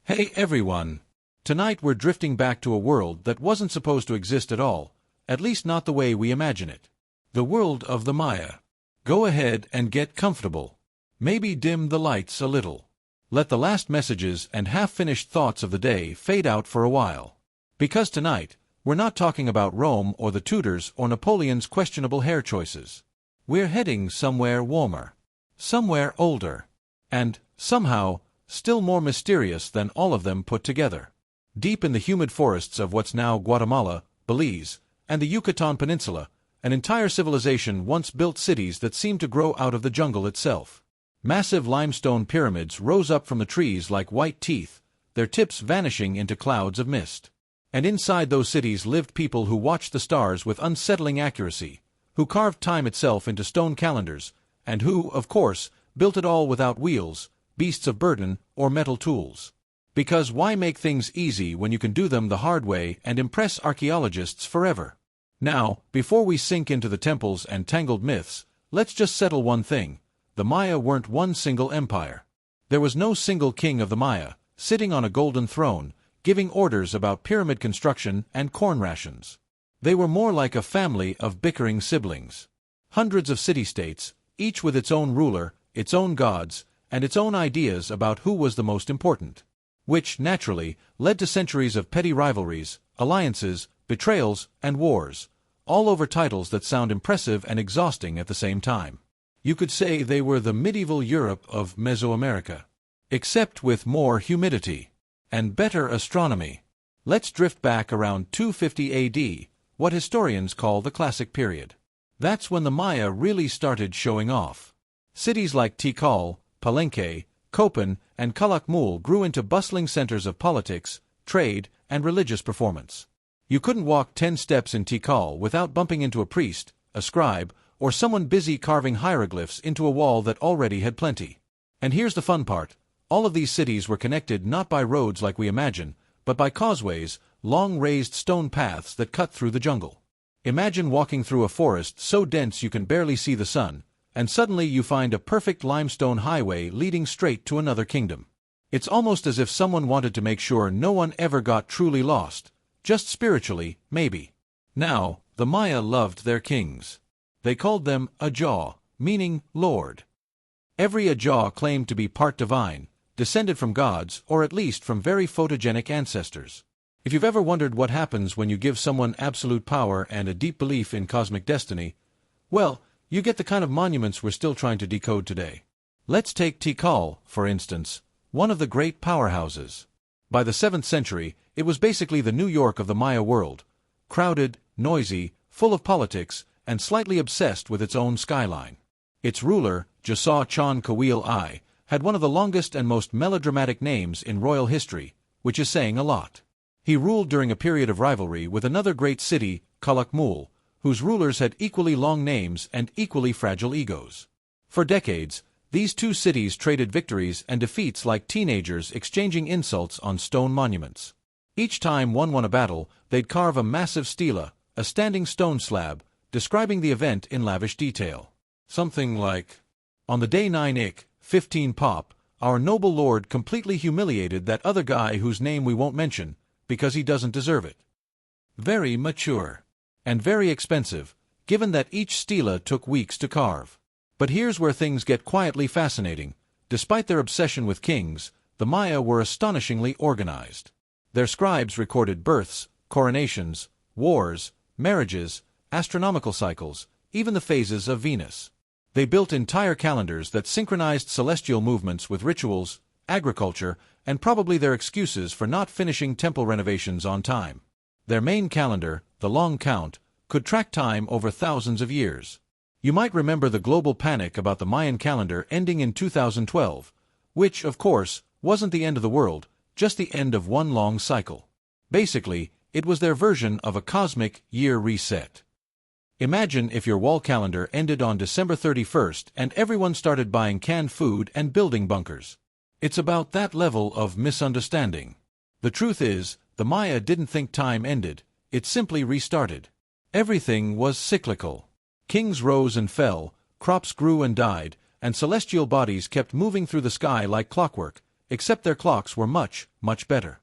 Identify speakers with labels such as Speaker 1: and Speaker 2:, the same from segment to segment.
Speaker 1: Hey everyone! Tonight we're drifting back to a world that wasn't supposed to exist at all, at least not the way we imagine it. The world of the Maya. Go ahead and get comfortable. Maybe dim the lights a little. Let the last messages and half-finished thoughts of the day fade out for a while. Because tonight, we're not talking about Rome or the Tudors or Napoleon's questionable hair choices. We're heading somewhere warmer. Somewhere older. And, somehow, still more mysterious than all of them put together. Deep in the humid forests of what's now Guatemala, Belize, and the Yucatan Peninsula, an entire civilization once built cities that seemed to grow out of the jungle itself. Massive limestone pyramids rose up from the trees like white teeth, their tips vanishing into clouds of mist. And inside those cities lived people who watched the stars with unsettling accuracy, who carved time itself into stone calendars, and who, of course, built it all without wheels, beasts of burden, or metal tools. Because why make things easy when you can do them the hard way and impress archaeologists forever? Now, before we sink into the temples and tangled myths, let's just settle one thing. The Maya weren't one single empire. There was no single king of the Maya, sitting on a golden throne, giving orders about pyramid construction and corn rations. They were more like a family of bickering siblings. Hundreds of city-states, each with its own ruler, its own gods, and its own ideas about who was the most important. Which, naturally, led to centuries of petty rivalries, alliances, betrayals, and wars, all over titles that sound impressive and exhausting at the same time. You could say they were the medieval Europe of Mesoamerica. Except with more humidity. And better astronomy. Let's drift back around 250 AD, what historians call the Classic Period. That's when the Maya really started showing off. Cities like Tikal, Palenque, Copan, and Calakmul grew into bustling centers of politics, trade, and religious performance. You couldn't walk 10 steps in Tikal without bumping into a priest, a scribe, or someone busy carving hieroglyphs into a wall that already had plenty. And here's the fun part. All of these cities were connected not by roads like we imagine, but by causeways, long raised stone paths that cut through the jungle. Imagine walking through a forest so dense you can barely see the sun, and suddenly you find a perfect limestone highway leading straight to another kingdom. It's almost as if someone wanted to make sure no one ever got truly lost, just spiritually, maybe. Now, the Maya loved their kings. They called them Ajah, meaning Lord. Every Ajah claimed to be part divine, descended from gods, or at least from very photogenic ancestors. If you've ever wondered what happens when you give someone absolute power and a deep belief in cosmic destiny, well, you get the kind of monuments we're still trying to decode today. Let's take Tikal, for instance, one of the great powerhouses. By the 7th century, it was basically the New York of the Maya world, crowded, noisy, full of politics, and slightly obsessed with its own skyline. Its ruler, Jasa Chan Kawil I, had one of the longest and most melodramatic names in royal history, which is saying a lot. He ruled during a period of rivalry with another great city, Calakmul, whose rulers had equally long names and equally fragile egos. For decades, these two cities traded victories and defeats like teenagers exchanging insults on stone monuments. Each time one won a battle, they'd carve a massive stela, a standing stone slab, describing the event in lavish detail. Something like, "On the day 9 15 Pop, our noble lord completely humiliated that other guy whose name we won't mention, because he doesn't deserve it." Very mature. And very expensive, given that each stela took weeks to carve. But here's where things get quietly fascinating. Despite their obsession with kings, the Maya were astonishingly organized. Their scribes recorded births, coronations, wars, marriages, astronomical cycles, even the phases of Venus. They built entire calendars that synchronized celestial movements with rituals, agriculture, and probably their excuses for not finishing temple renovations on time. Their main calendar, the Long Count, could track time over thousands of years. You might remember the global panic about the Mayan calendar ending in 2012, which, of course, wasn't the end of the world, just the end of one long cycle. Basically, it was their version of a cosmic year reset. Imagine if your wall calendar ended on December 31st and everyone started buying canned food and building bunkers. It's about that level of misunderstanding. The truth is, the Maya didn't think time ended, it simply restarted. Everything was cyclical. Kings rose and fell, crops grew and died, and celestial bodies kept moving through the sky like clockwork, except their clocks were much, much better.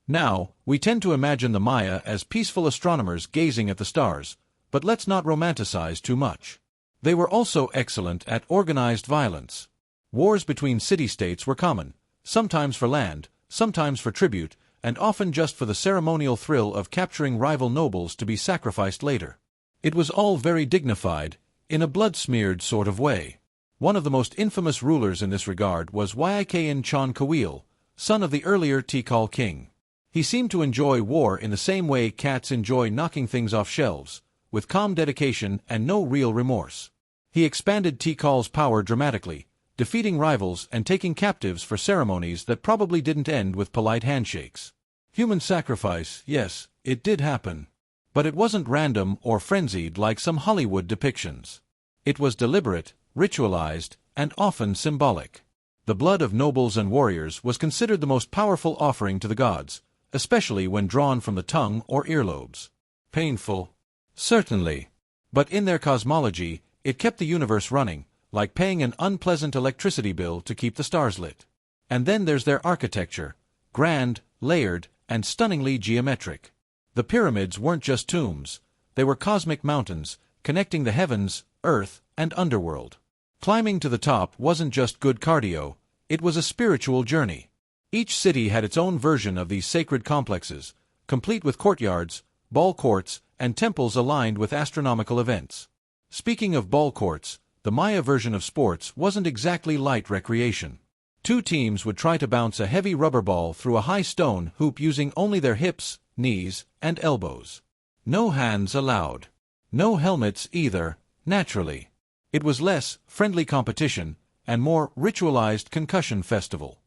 Speaker 1: Now, we tend to imagine the Maya as peaceful astronomers gazing at the stars, but let's not romanticize too much. They were also excellent at organized violence. Wars between city-states were common, sometimes for land, sometimes for tribute, and often just for the ceremonial thrill of capturing rival nobles to be sacrificed later. It was all very dignified, in a blood-smeared sort of way. One of the most infamous rulers in this regard was Ykin Chon Kawil, son of the earlier Tikal king. He seemed to enjoy war in the same way cats enjoy knocking things off shelves, with calm dedication and no real remorse. He expanded Tikal's power dramatically, defeating rivals and taking captives for ceremonies that probably didn't end with polite handshakes. Human sacrifice, yes, it did happen. But it wasn't random or frenzied like some Hollywood depictions. It was deliberate, ritualized, and often symbolic. The blood of nobles and warriors was considered the most powerful offering to the gods, especially when drawn from the tongue or earlobes. Painful? Certainly. But in their cosmology, it kept the universe running, like paying an unpleasant electricity bill to keep the stars lit. And then there's their architecture, grand, layered, and stunningly geometric. The pyramids weren't just tombs, they were cosmic mountains, connecting the heavens, earth, and underworld. Climbing to the top wasn't just good cardio, it was a spiritual journey. Each city had its own version of these sacred complexes, complete with courtyards, ball courts, and temples aligned with astronomical events. Speaking of ball courts, the Maya version of sports wasn't exactly light recreation. Two teams would try to bounce a heavy rubber ball through a high stone hoop using only their hips, knees, and elbows. No hands allowed. No helmets either, naturally. It was less friendly competition and more ritualized concussion festival.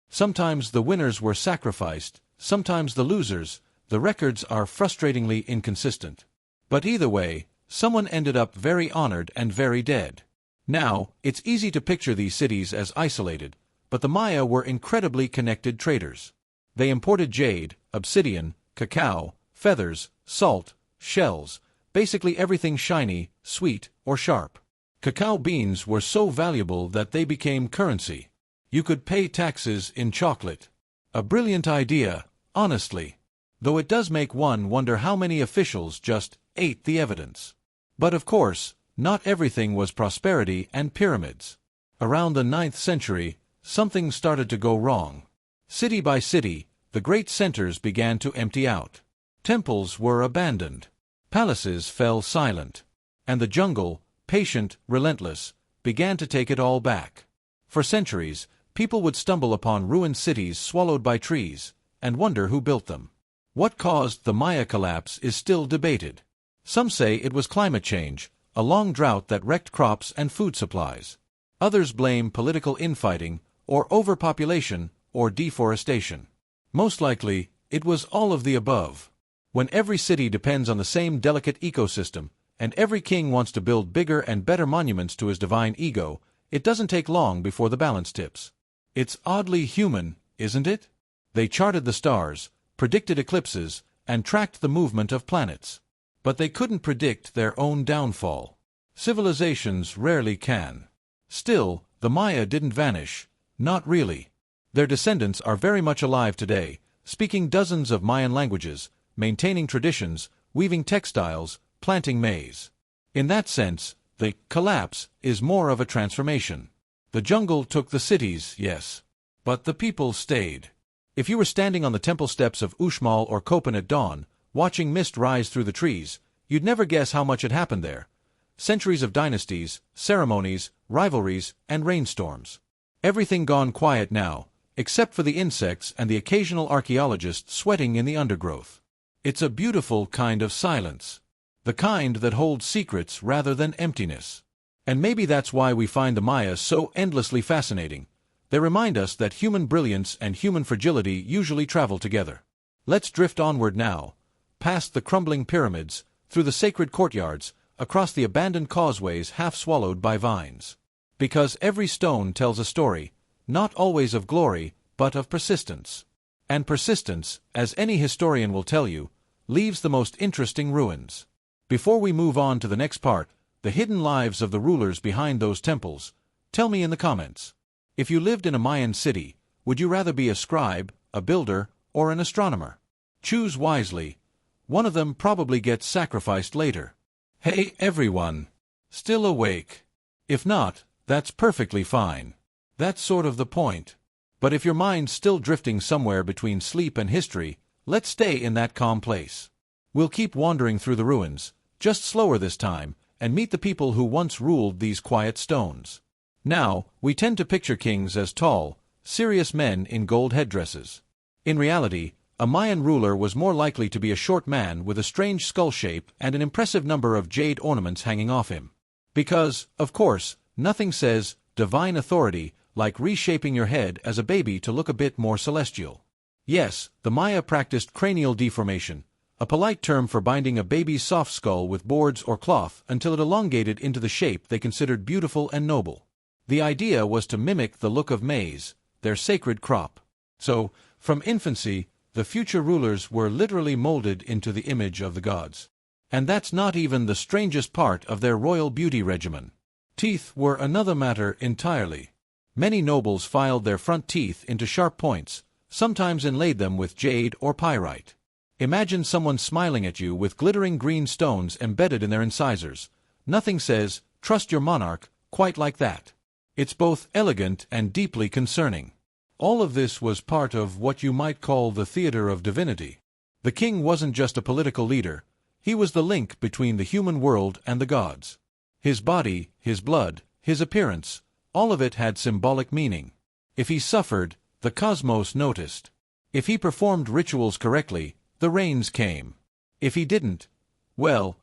Speaker 1: Sometimes the winners were sacrificed, sometimes the losers. The records are frustratingly inconsistent. But either way, someone ended up very honored and very dead. Now, it's easy to picture these cities as isolated, but the Maya were incredibly connected traders. They imported jade, obsidian, cacao, feathers, salt, shells, basically everything shiny, sweet, or sharp. Cacao beans were so valuable that they became currency. You could pay taxes in chocolate. A brilliant idea, honestly. Though it does make one wonder how many officials just ate the evidence. But of course, not everything was prosperity and pyramids. Around the 9th century, something started to go wrong. City by city, the great centers began to empty out. Temples were abandoned. Palaces fell silent. And the jungle, patient, relentless, began to take it all back. For centuries, people would stumble upon ruined cities swallowed by trees, and wonder who built them. What caused the Maya collapse is still debated. Some say it was climate change, a long drought that wrecked crops and food supplies. Others blame political infighting, or overpopulation, or deforestation. Most likely, it was all of the above. When every city depends on the same delicate ecosystem, and every king wants to build bigger and better monuments to his divine ego, it doesn't take long before the balance tips. It's oddly human, isn't it? They charted the stars, predicted eclipses, and tracked the movement of planets. But they couldn't predict their own downfall. Civilizations rarely can. Still, the Maya didn't vanish. Not really. Their descendants are very much alive today, speaking dozens of Mayan languages, maintaining traditions, weaving textiles, planting maize. In that sense, the collapse is more of a transformation. The jungle took the cities, yes. But the people stayed. If you were standing on the temple steps of Uxmal or Köpen at dawn, watching mist rise through the trees, you'd never guess how much had happened there. Centuries of dynasties, ceremonies, rivalries, and rainstorms. Everything gone quiet now, except for the insects and the occasional archaeologist sweating in the undergrowth. It's a beautiful kind of silence. The kind that holds secrets rather than emptiness. And maybe that's why we find the Maya so endlessly fascinating. They remind us that human brilliance and human fragility usually travel together. Let's drift onward now, past the crumbling pyramids, through the sacred courtyards, across the abandoned causeways half swallowed by vines. Because every stone tells a story, not always of glory, but of persistence. And persistence, as any historian will tell you, leaves the most interesting ruins. Before we move on to the next part, the hidden lives of the rulers behind those temples, tell me in the comments. If you lived in a Mayan city, Would you rather be a scribe, a builder, or an astronomer? Choose wisely. One of them probably gets sacrificed later. Hey everyone! Still awake? If not, that's perfectly fine. That's sort of the point. But if your mind's still drifting somewhere between sleep and history, let's stay in that calm place. We'll keep wandering through the ruins, just slower this time, and meet the people who once ruled these quiet stones. Now, we tend to picture kings as tall, serious men in gold headdresses. In reality, a Mayan ruler was more likely to be a short man with a strange skull shape and an impressive number of jade ornaments hanging off him. Because, of course, nothing says divine authority like reshaping your head as a baby to look a bit more celestial. Yes, the Maya practiced cranial deformation, a polite term for binding a baby's soft skull with boards or cloth until it elongated into the shape they considered beautiful and noble. The idea was to mimic the look of maize, their sacred crop. So, from infancy, the future rulers were literally molded into the image of the gods. And that's not even the strangest part of their royal beauty regimen. Teeth were another matter entirely. Many nobles filed their front teeth into sharp points, sometimes inlaid them with jade or pyrite. Imagine someone smiling at you with glittering green stones embedded in their incisors. Nothing says, "Trust your monarch," quite like that. It's both elegant and deeply concerning. All of this was part of what you might call the theater of divinity. The king wasn't just a political leader, he was the link between the human world and the gods. His body, his blood, his appearance, all of it had symbolic meaning. If he suffered, the cosmos noticed. If he performed rituals correctly, the rains came. If he didn't, well,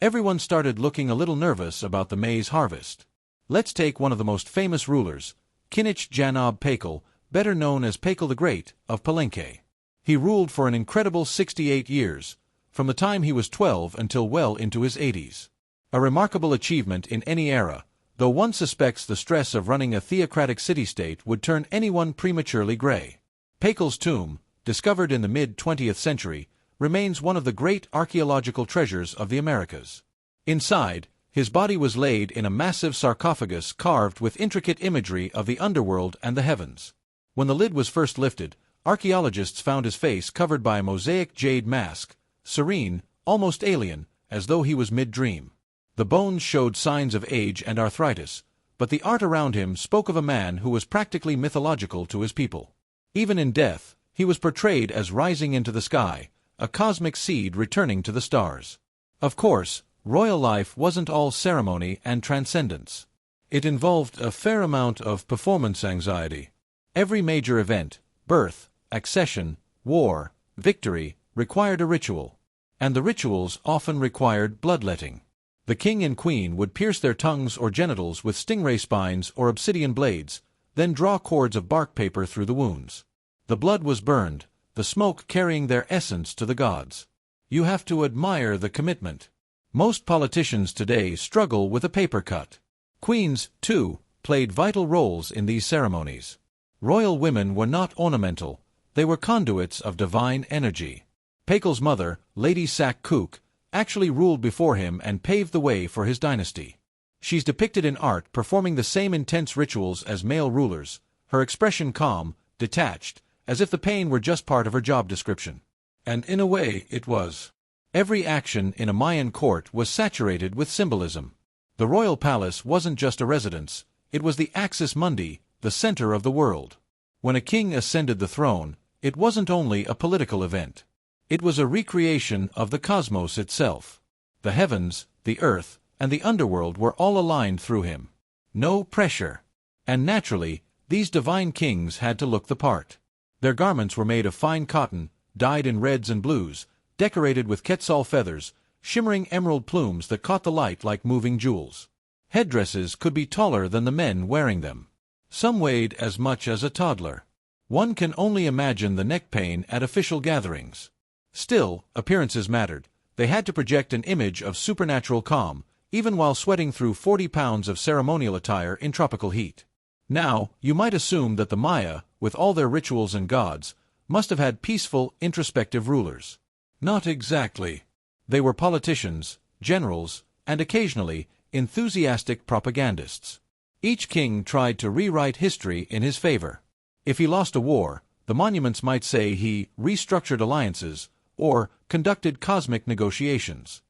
Speaker 1: everyone started looking a little nervous about the maize harvest. Let's take one of the most famous rulers, Kinich Janab Pakal, better known as Pakal the Great, of Palenque. He ruled for an incredible 68 years, from the time he was 12 until well into his 80s. A remarkable achievement in any era, though one suspects the stress of running a theocratic city-state would turn anyone prematurely gray. Pakal's tomb, discovered in the mid-20th century, remains one of the great archaeological treasures of the Americas. Inside, his body was laid in a massive sarcophagus carved with intricate imagery of the underworld and the heavens. When the lid was first lifted, archaeologists found his face covered by a mosaic jade mask, serene, almost alien, as though he was mid-dream. The bones showed signs of age and arthritis, but the art around him spoke of a man who was practically mythological to his people. Even in death, he was portrayed as rising into the sky, a cosmic seed returning to the stars. Of course, royal life wasn't all ceremony and transcendence. It involved a fair amount of performance anxiety. Every major event, birth, accession, war, victory, required a ritual. And the rituals often required bloodletting. The king and queen would pierce their tongues or genitals with stingray spines or obsidian blades, then draw cords of bark paper through the wounds. The blood was burned, the smoke carrying their essence to the gods. You have to admire the commitment. Most politicians today struggle with a paper cut. Queens, too, played vital roles in these ceremonies. Royal women were not ornamental, they were conduits of divine energy. Pakal's mother, Lady Sak Kook, actually ruled before him and paved the way for his dynasty. She's depicted in art performing the same intense rituals as male rulers, her expression calm, detached, as if the pain were just part of her job description. And in a way, it was. Every action in a Mayan court was saturated with symbolism. The royal palace wasn't just a residence, it was the axis mundi, the center of the world. When a king ascended the throne, it wasn't only a political event. It was a recreation of the cosmos itself. The heavens, the earth, and the underworld were all aligned through him. No pressure. And naturally, these divine kings had to look the part. Their garments were made of fine cotton, dyed in reds and blues, decorated with quetzal feathers, shimmering emerald plumes that caught the light like moving jewels. Headdresses could be taller than the men wearing them. Some weighed as much as a toddler. One can only imagine the neck pain at official gatherings. Still, appearances mattered. They had to project an image of supernatural calm, even while sweating through 40 pounds of ceremonial attire in tropical heat. Now, you might assume that the Maya, with all their rituals and gods, must have had peaceful, introspective rulers. Not exactly. They were politicians, generals, and occasionally, enthusiastic propagandists. Each king tried to rewrite history in his favor. If he lost a war, the monuments might say he restructured alliances or conducted cosmic negotiations.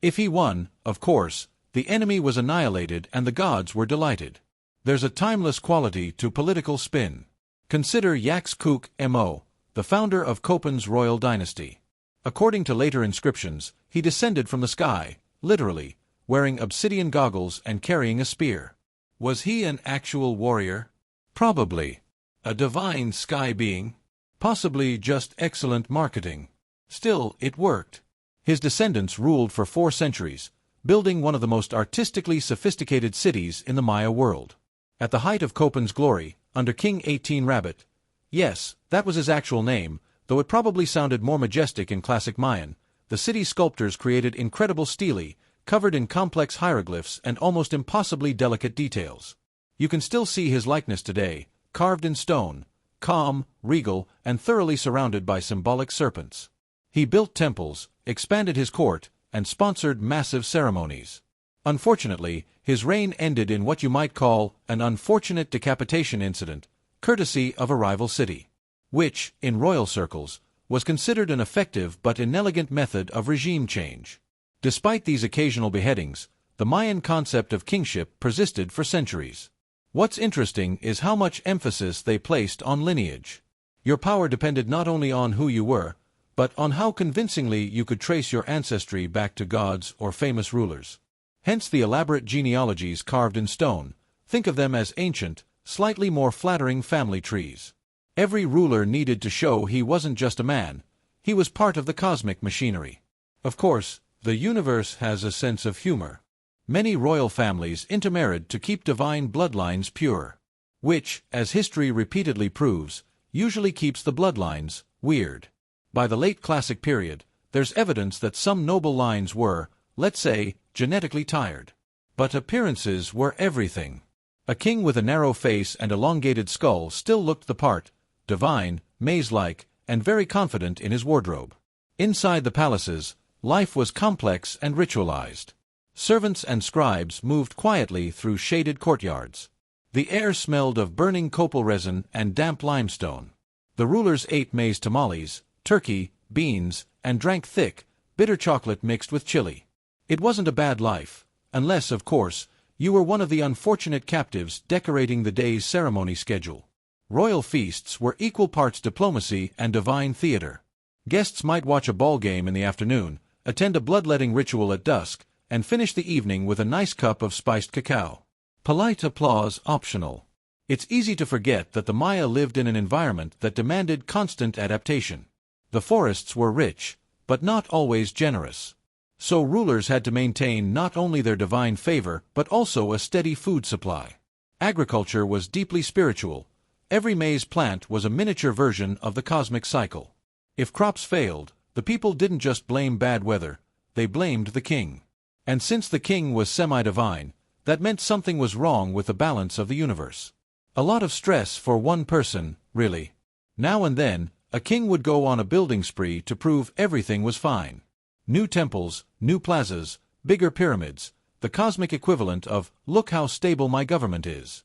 Speaker 1: If he won, of course, the enemy was annihilated and the gods were delighted. There's a timeless quality to political spin. Consider Yaxcoch-Mo, the founder of Copan's royal dynasty. According to later inscriptions, he descended from the sky, literally, wearing obsidian goggles and carrying a spear. Was he an actual warrior? Probably. A divine sky being? Possibly just excellent marketing. Still, it worked. His descendants ruled for 4 centuries, building one of the most artistically sophisticated cities in the Maya world. At the height of Copan's glory, under King 18 Rabbit, yes, that was his actual name, though it probably sounded more majestic in classic Mayan, the city's sculptors created incredible stele, covered in complex hieroglyphs and almost impossibly delicate details. You can still see his likeness today, carved in stone, calm, regal, and thoroughly surrounded by symbolic serpents. He built temples, expanded his court, and sponsored massive ceremonies. Unfortunately, his reign ended in what you might call an unfortunate decapitation incident, courtesy of a rival city, which, in royal circles, was considered an effective but inelegant method of regime change. Despite these occasional beheadings, the Mayan concept of kingship persisted for centuries. What's interesting is how much emphasis they placed on lineage. Your power depended not only on who you were, but on how convincingly you could trace your ancestry back to gods or famous rulers. Hence the elaborate genealogies carved in stone. Think of them as ancient, slightly more flattering family trees. Every ruler needed to show he wasn't just a man, he was part of the cosmic machinery. Of course, the universe has a sense of humor. Many royal families intermarried to keep divine bloodlines pure, which, as history repeatedly proves, usually keeps the bloodlines weird. By the late classic period, there's evidence that some noble lines were, let's say, genetically tired. But appearances were everything. A king with a narrow face and elongated skull still looked the part, divine, maze-like, and very confident in his wardrobe. Inside the palaces, life was complex and ritualized. Servants and scribes moved quietly through shaded courtyards. The air smelled of burning copal resin and damp limestone. The rulers ate maize tamales, turkey, beans, and drank thick, bitter chocolate mixed with chili. It wasn't a bad life, unless, of course, you were one of the unfortunate captives decorating the day's ceremony schedule. Royal feasts were equal parts diplomacy and divine theater. Guests might watch a ball game in the afternoon, attend a bloodletting ritual at dusk, and finish the evening with a nice cup of spiced cacao. Polite applause optional. It's easy to forget that the Maya lived in an environment that demanded constant adaptation. The forests were rich, but not always generous. So rulers had to maintain not only their divine favor but also a steady food supply. Agriculture was deeply spiritual. Every maize plant was a miniature version of the cosmic cycle. If crops failed, the people didn't just blame bad weather, they blamed the king. And since the king was semi-divine, that meant something was wrong with the balance of the universe. A lot of stress for one person, really. Now and then, a king would go on a building spree to prove everything was fine. New temples, new plazas, bigger pyramids, the cosmic equivalent of, "Look how stable my government is."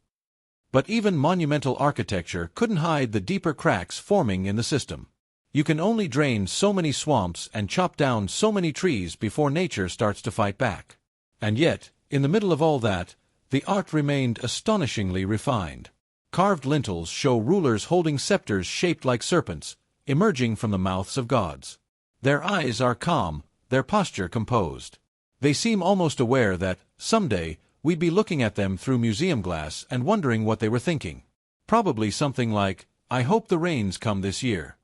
Speaker 1: But even monumental architecture couldn't hide the deeper cracks forming in the system. You can only drain so many swamps and chop down so many trees before nature starts to fight back. And yet, in the middle of all that, the art remained astonishingly refined. Carved lintels show rulers holding scepters shaped like serpents, emerging from the mouths of gods. Their eyes are calm, their posture composed. They seem almost aware that, someday, we'd be looking at them through museum glass and wondering what they were thinking. Probably something like, "I hope the rains come this year."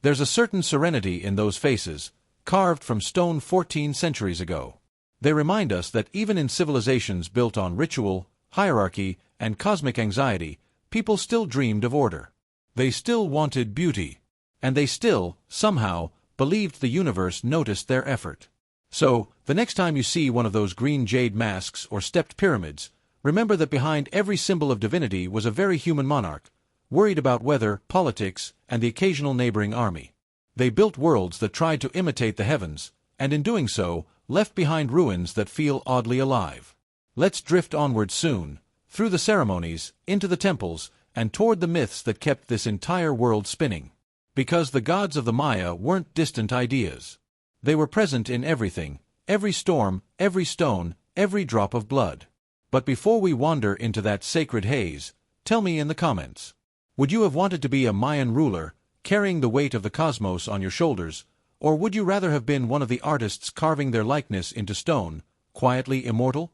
Speaker 1: There's a certain serenity in those faces, carved from stone 14 centuries ago. They remind us that even in civilizations built on ritual, hierarchy, and cosmic anxiety, people still dreamed of order. They still wanted beauty. And they still, somehow, believed the universe noticed their effort. So, the next time you see one of those green jade masks or stepped pyramids, remember that behind every symbol of divinity was a very human monarch, worried about weather, politics, and the occasional neighboring army. They built worlds that tried to imitate the heavens, and in doing so, left behind ruins that feel oddly alive. Let's drift onward soon, through the ceremonies, into the temples, and toward the myths that kept this entire world spinning. Because the gods of the Maya weren't distant ideas. They were present in everything, every storm, every stone, every drop of blood. But before we wander into that sacred haze, tell me in the comments. Would you have wanted to be a Mayan ruler, carrying the weight of the cosmos on your shoulders, or would you rather have been one of the artists carving their likeness into stone, quietly immortal?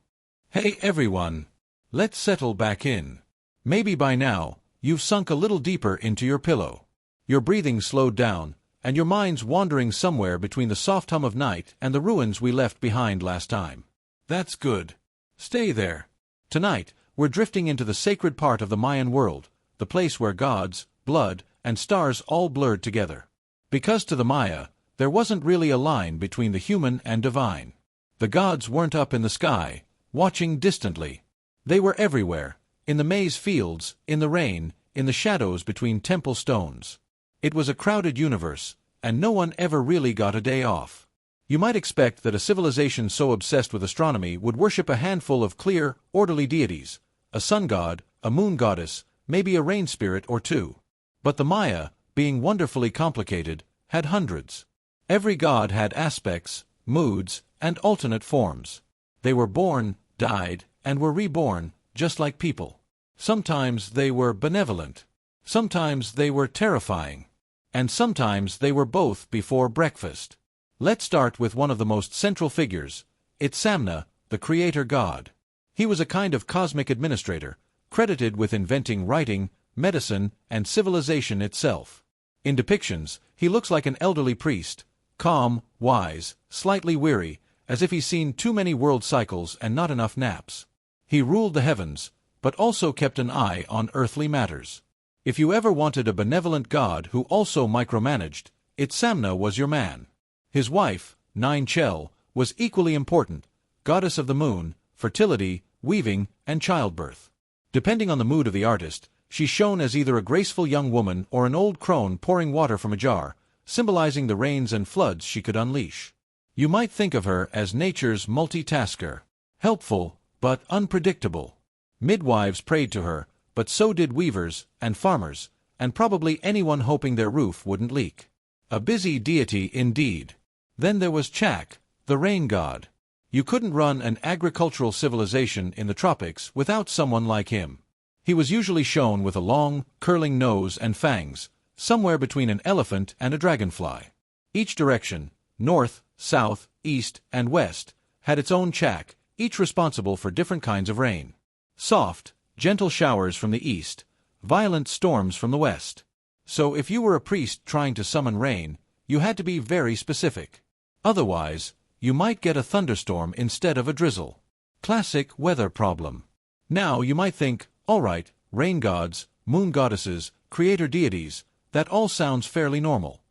Speaker 1: Hey everyone! Let's settle back in. Maybe by now, you've sunk a little deeper into your pillow. Your breathing slowed down, and your mind's wandering somewhere between the soft hum of night and the ruins we left behind last time. That's good. Stay there. Tonight, we're drifting into the sacred part of the Mayan world, the place where gods, blood, and stars all blurred together. Because to the Maya, there wasn't really a line between the human and divine. The gods weren't up in the sky, watching distantly. They were everywhere, in the maize fields, in the rain, in the shadows between temple stones. It was a crowded universe, and no one ever really got a day off. You might expect that a civilization so obsessed with astronomy would worship a handful of clear, orderly deities, a sun god, a moon goddess, maybe a rain spirit or two. But the Maya, being wonderfully complicated, had hundreds. Every god had aspects, moods, and alternate forms. They were born, died, and were reborn, just like people. Sometimes they were benevolent. Sometimes they were terrifying. And sometimes they were both before breakfast. Let's start with one of the most central figures, Itzamna, the creator god. He was a kind of cosmic administrator, credited with inventing writing, medicine, and civilization itself. In depictions, he looks like an elderly priest, calm, wise, slightly weary, as if he's seen too many world cycles and not enough naps. He ruled the heavens, but also kept an eye on earthly matters. If you ever wanted a benevolent god who also micromanaged, Itzamna was your man. His wife, Chel, was equally important, goddess of the moon, fertility, weaving, and childbirth. Depending on the mood of the artist, she shone as either a graceful young woman or an old crone pouring water from a jar, symbolizing the rains and floods she could unleash. You might think of her as nature's multitasker, helpful, but unpredictable. Midwives prayed to her, but so did weavers and farmers, and probably anyone hoping their roof wouldn't leak. A busy deity indeed. Then there was Chak, the rain god. You couldn't run an agricultural civilization in the tropics without someone like him. He was usually shown with a long, curling nose and fangs, somewhere between an elephant and a dragonfly. Each direction, north, south, east, and west, had its own Chak, each responsible for different kinds of rain. Soft, gentle showers from the east, violent storms from the west. So if you were a priest trying to summon rain, you had to be very specific. Otherwise, you might get a thunderstorm instead of a drizzle. Classic weather problem. Now you might think, all right, rain gods, moon goddesses, creator deities, that all sounds fairly normal.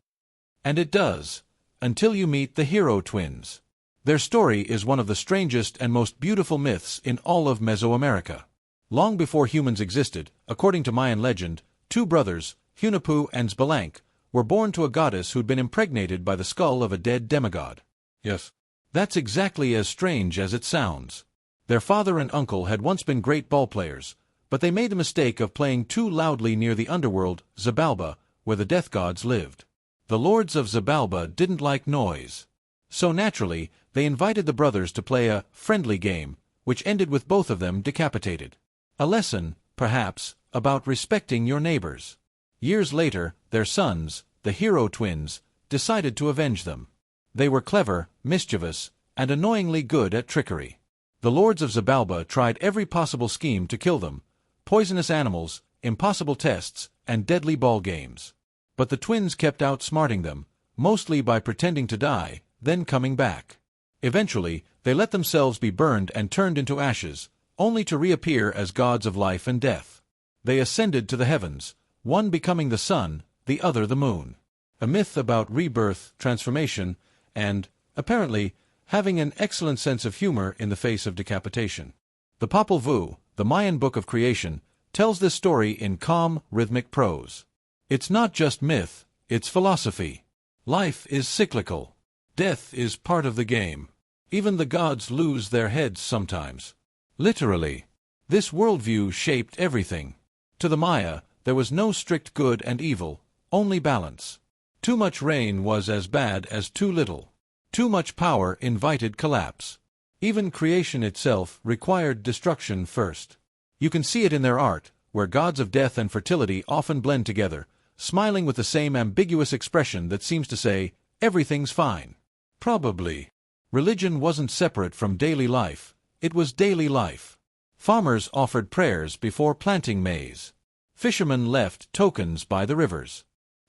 Speaker 1: And it does, until you meet the hero twins. Their story is one of the strangest and most beautiful myths in all of Mesoamerica. Long before humans existed, according to Mayan legend, two brothers, Hunahpu and Xbalanque, were born to a goddess who'd been impregnated by the skull of a dead demigod. Yes, that's exactly as strange as it sounds. Their father and uncle had once been great ball players, but they made the mistake of playing too loudly near the underworld, Xibalba, where the death gods lived. The lords of Xibalba didn't like noise. So naturally, they invited the brothers to play a friendly game, which ended with both of them decapitated. A lesson, perhaps, about respecting your neighbors. Years later, their sons, the hero twins, decided to avenge them. They were clever, mischievous, and annoyingly good at trickery. The lords of Xibalba tried every possible scheme to kill them: poisonous animals, impossible tests, and deadly ball games. But the twins kept outsmarting them, mostly by pretending to die, then coming back. Eventually, they let themselves be burned and turned into ashes, only to reappear as gods of life and death. They ascended to the heavens, one becoming the sun, the other the moon. A myth about rebirth, transformation, and, apparently, having an excellent sense of humor in the face of decapitation. The Popol Vuh, the Mayan book of creation, tells this story in calm, rhythmic prose. It's not just myth, it's philosophy. Life is cyclical. Death is part of the game. Even the gods lose their heads sometimes. Literally. This worldview shaped everything. To the Maya, there was no strict good and evil, only balance. Too much rain was as bad as too little. Too much power invited collapse. Even creation itself required destruction first. You can see it in their art, where gods of death and fertility often blend together, smiling with the same ambiguous expression that seems to say, everything's fine. Probably. Religion wasn't separate from daily life, it was daily life. Farmers offered prayers before planting maize. Fishermen left tokens by the rivers.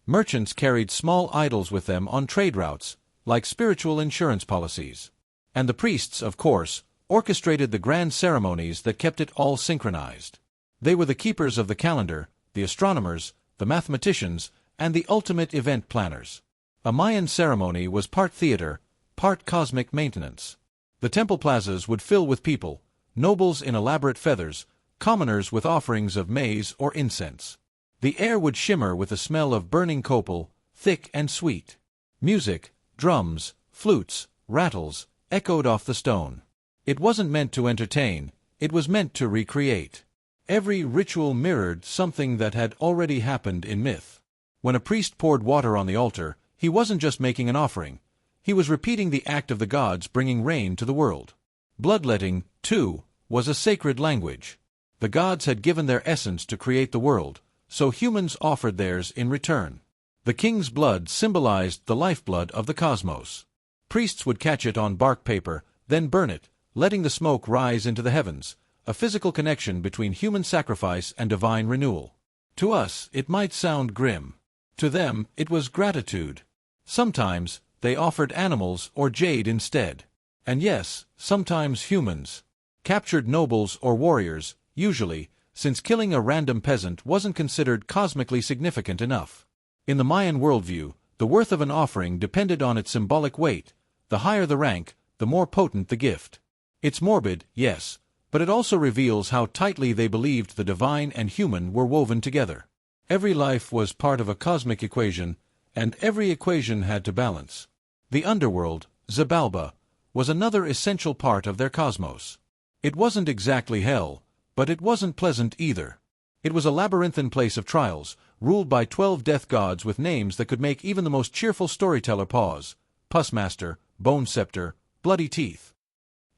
Speaker 1: Merchants carried small idols with them on trade routes, like spiritual insurance policies. And the priests, of course, orchestrated the grand ceremonies that kept it all synchronized. They were the keepers of the calendar, the astronomers, the mathematicians, and the ultimate event planners. A Mayan ceremony was part theater, part cosmic maintenance. The temple plazas would fill with people, nobles in elaborate feathers, commoners with offerings of maize or incense. The air would shimmer with the smell of burning copal, thick and sweet. Music, drums, flutes, rattles, echoed off the stone. It wasn't meant to entertain, it was meant to recreate. Every ritual mirrored something that had already happened in myth. When a priest poured water on the altar, he wasn't just making an offering. He was repeating the act of the gods bringing rain to the world. Bloodletting, too, was a sacred language. The gods had given their essence to create the world, so humans offered theirs in return. The king's blood symbolized the lifeblood of the cosmos. Priests would catch it on bark paper, then burn it, letting the smoke rise into the heavens, a physical connection between human sacrifice and divine renewal. To us, it might sound grim. To them, it was gratitude. Sometimes, they offered animals or jade instead. And yes, sometimes humans. Captured nobles or warriors, usually, since killing a random peasant wasn't considered cosmically significant enough. In the Mayan worldview, the worth of an offering depended on its symbolic weight. The higher the rank, the more potent the gift. It's morbid, yes, but it also reveals how tightly they believed the divine and human were woven together. Every life was part of a cosmic equation, and every equation had to balance. The underworld, Xibalba, was another essential part of their cosmos. It wasn't exactly hell, but it wasn't pleasant either. It was a labyrinthine place of trials, ruled by 12 death gods with names that could make even the most cheerful storyteller pause: Pussmaster, Bone Scepter, Bloody Teeth.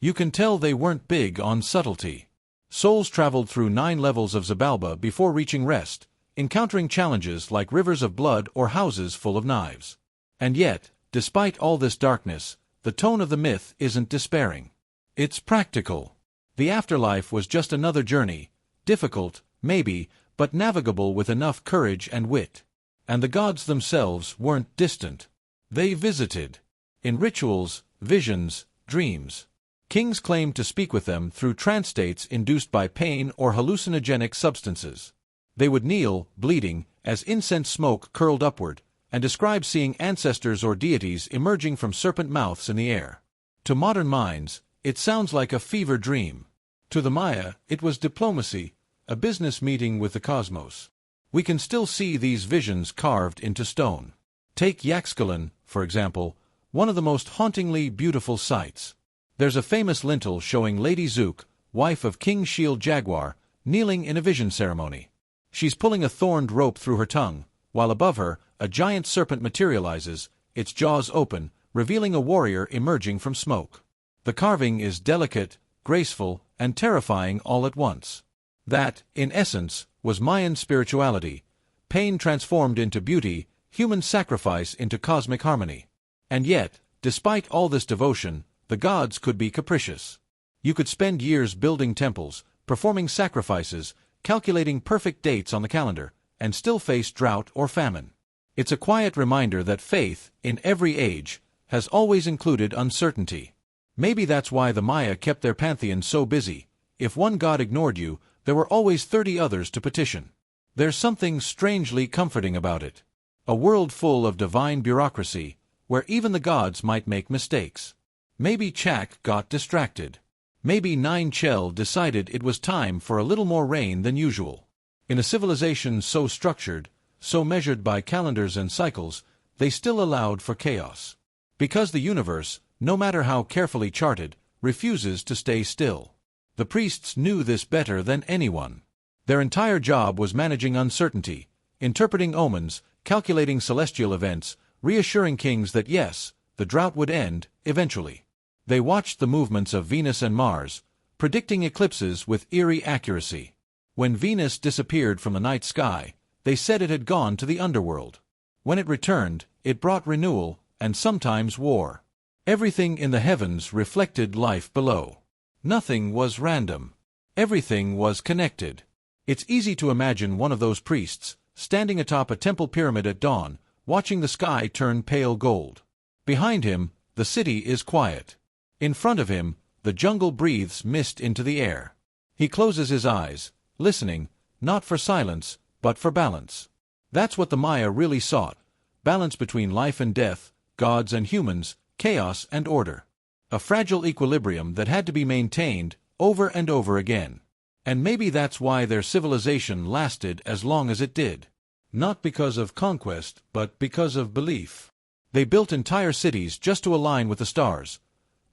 Speaker 1: You can tell they weren't big on subtlety. Souls traveled through 9 levels of Xibalba before reaching rest, encountering challenges like rivers of blood or houses full of knives. And yet, despite all this darkness, the tone of the myth isn't despairing. It's practical. The afterlife was just another journey, difficult, maybe, but navigable with enough courage and wit. And the gods themselves weren't distant. They visited. In rituals, visions, dreams. Kings claimed to speak with them through trance states induced by pain or hallucinogenic substances. They would kneel, bleeding, as incense smoke curled upward, and describe seeing ancestors or deities emerging from serpent mouths in the air. To modern minds, it sounds like a fever dream. To the Maya, it was diplomacy, a business meeting with the cosmos. We can still see these visions carved into stone. Take Yaxchilan, for example, one of the most hauntingly beautiful sights. There's a famous lintel showing Lady Zook, wife of King Shield Jaguar, kneeling in a vision ceremony. She's pulling a thorned rope through her tongue, while above her, a giant serpent materializes, its jaws open, revealing a warrior emerging from smoke. The carving is delicate, graceful, and terrifying all at once. That, in essence, was Mayan spirituality: pain transformed into beauty, human sacrifice into cosmic harmony. And yet, despite all this devotion, the gods could be capricious. You could spend years building temples, performing sacrifices, calculating perfect dates on the calendar, and still face drought or famine. It's a quiet reminder that faith, in every age, has always included uncertainty. Maybe that's why the Maya kept their pantheon so busy. If one god ignored you, there were always 30 others to petition. There's something strangely comforting about it. A world full of divine bureaucracy, where even the gods might make mistakes. Maybe Chak got distracted. Maybe Nine Chel decided it was time for a little more rain than usual. In a civilization so structured, so measured by calendars and cycles, they still allowed for chaos. Because the universe, no matter how carefully charted, refuses to stay still. The priests knew this better than anyone. Their entire job was managing uncertainty, interpreting omens, calculating celestial events, reassuring kings that yes, the drought would end, eventually. They watched the movements of Venus and Mars, predicting eclipses with eerie accuracy. When Venus disappeared from the night sky, they said it had gone to the underworld. When it returned, it brought renewal, and sometimes war. Everything in the heavens reflected life below. Nothing was random. Everything was connected. It's easy to imagine one of those priests, standing atop a temple pyramid at dawn, watching the sky turn pale gold. Behind him, the city is quiet. In front of him, the jungle breathes mist into the air. He closes his eyes, listening, not for silence, but for balance. That's what the Maya really sought: balance between life and death, gods and humans, chaos and order. A fragile equilibrium that had to be maintained over and over again. And maybe that's why their civilization lasted as long as it did. Not because of conquest, but because of belief. They built entire cities just to align with the stars,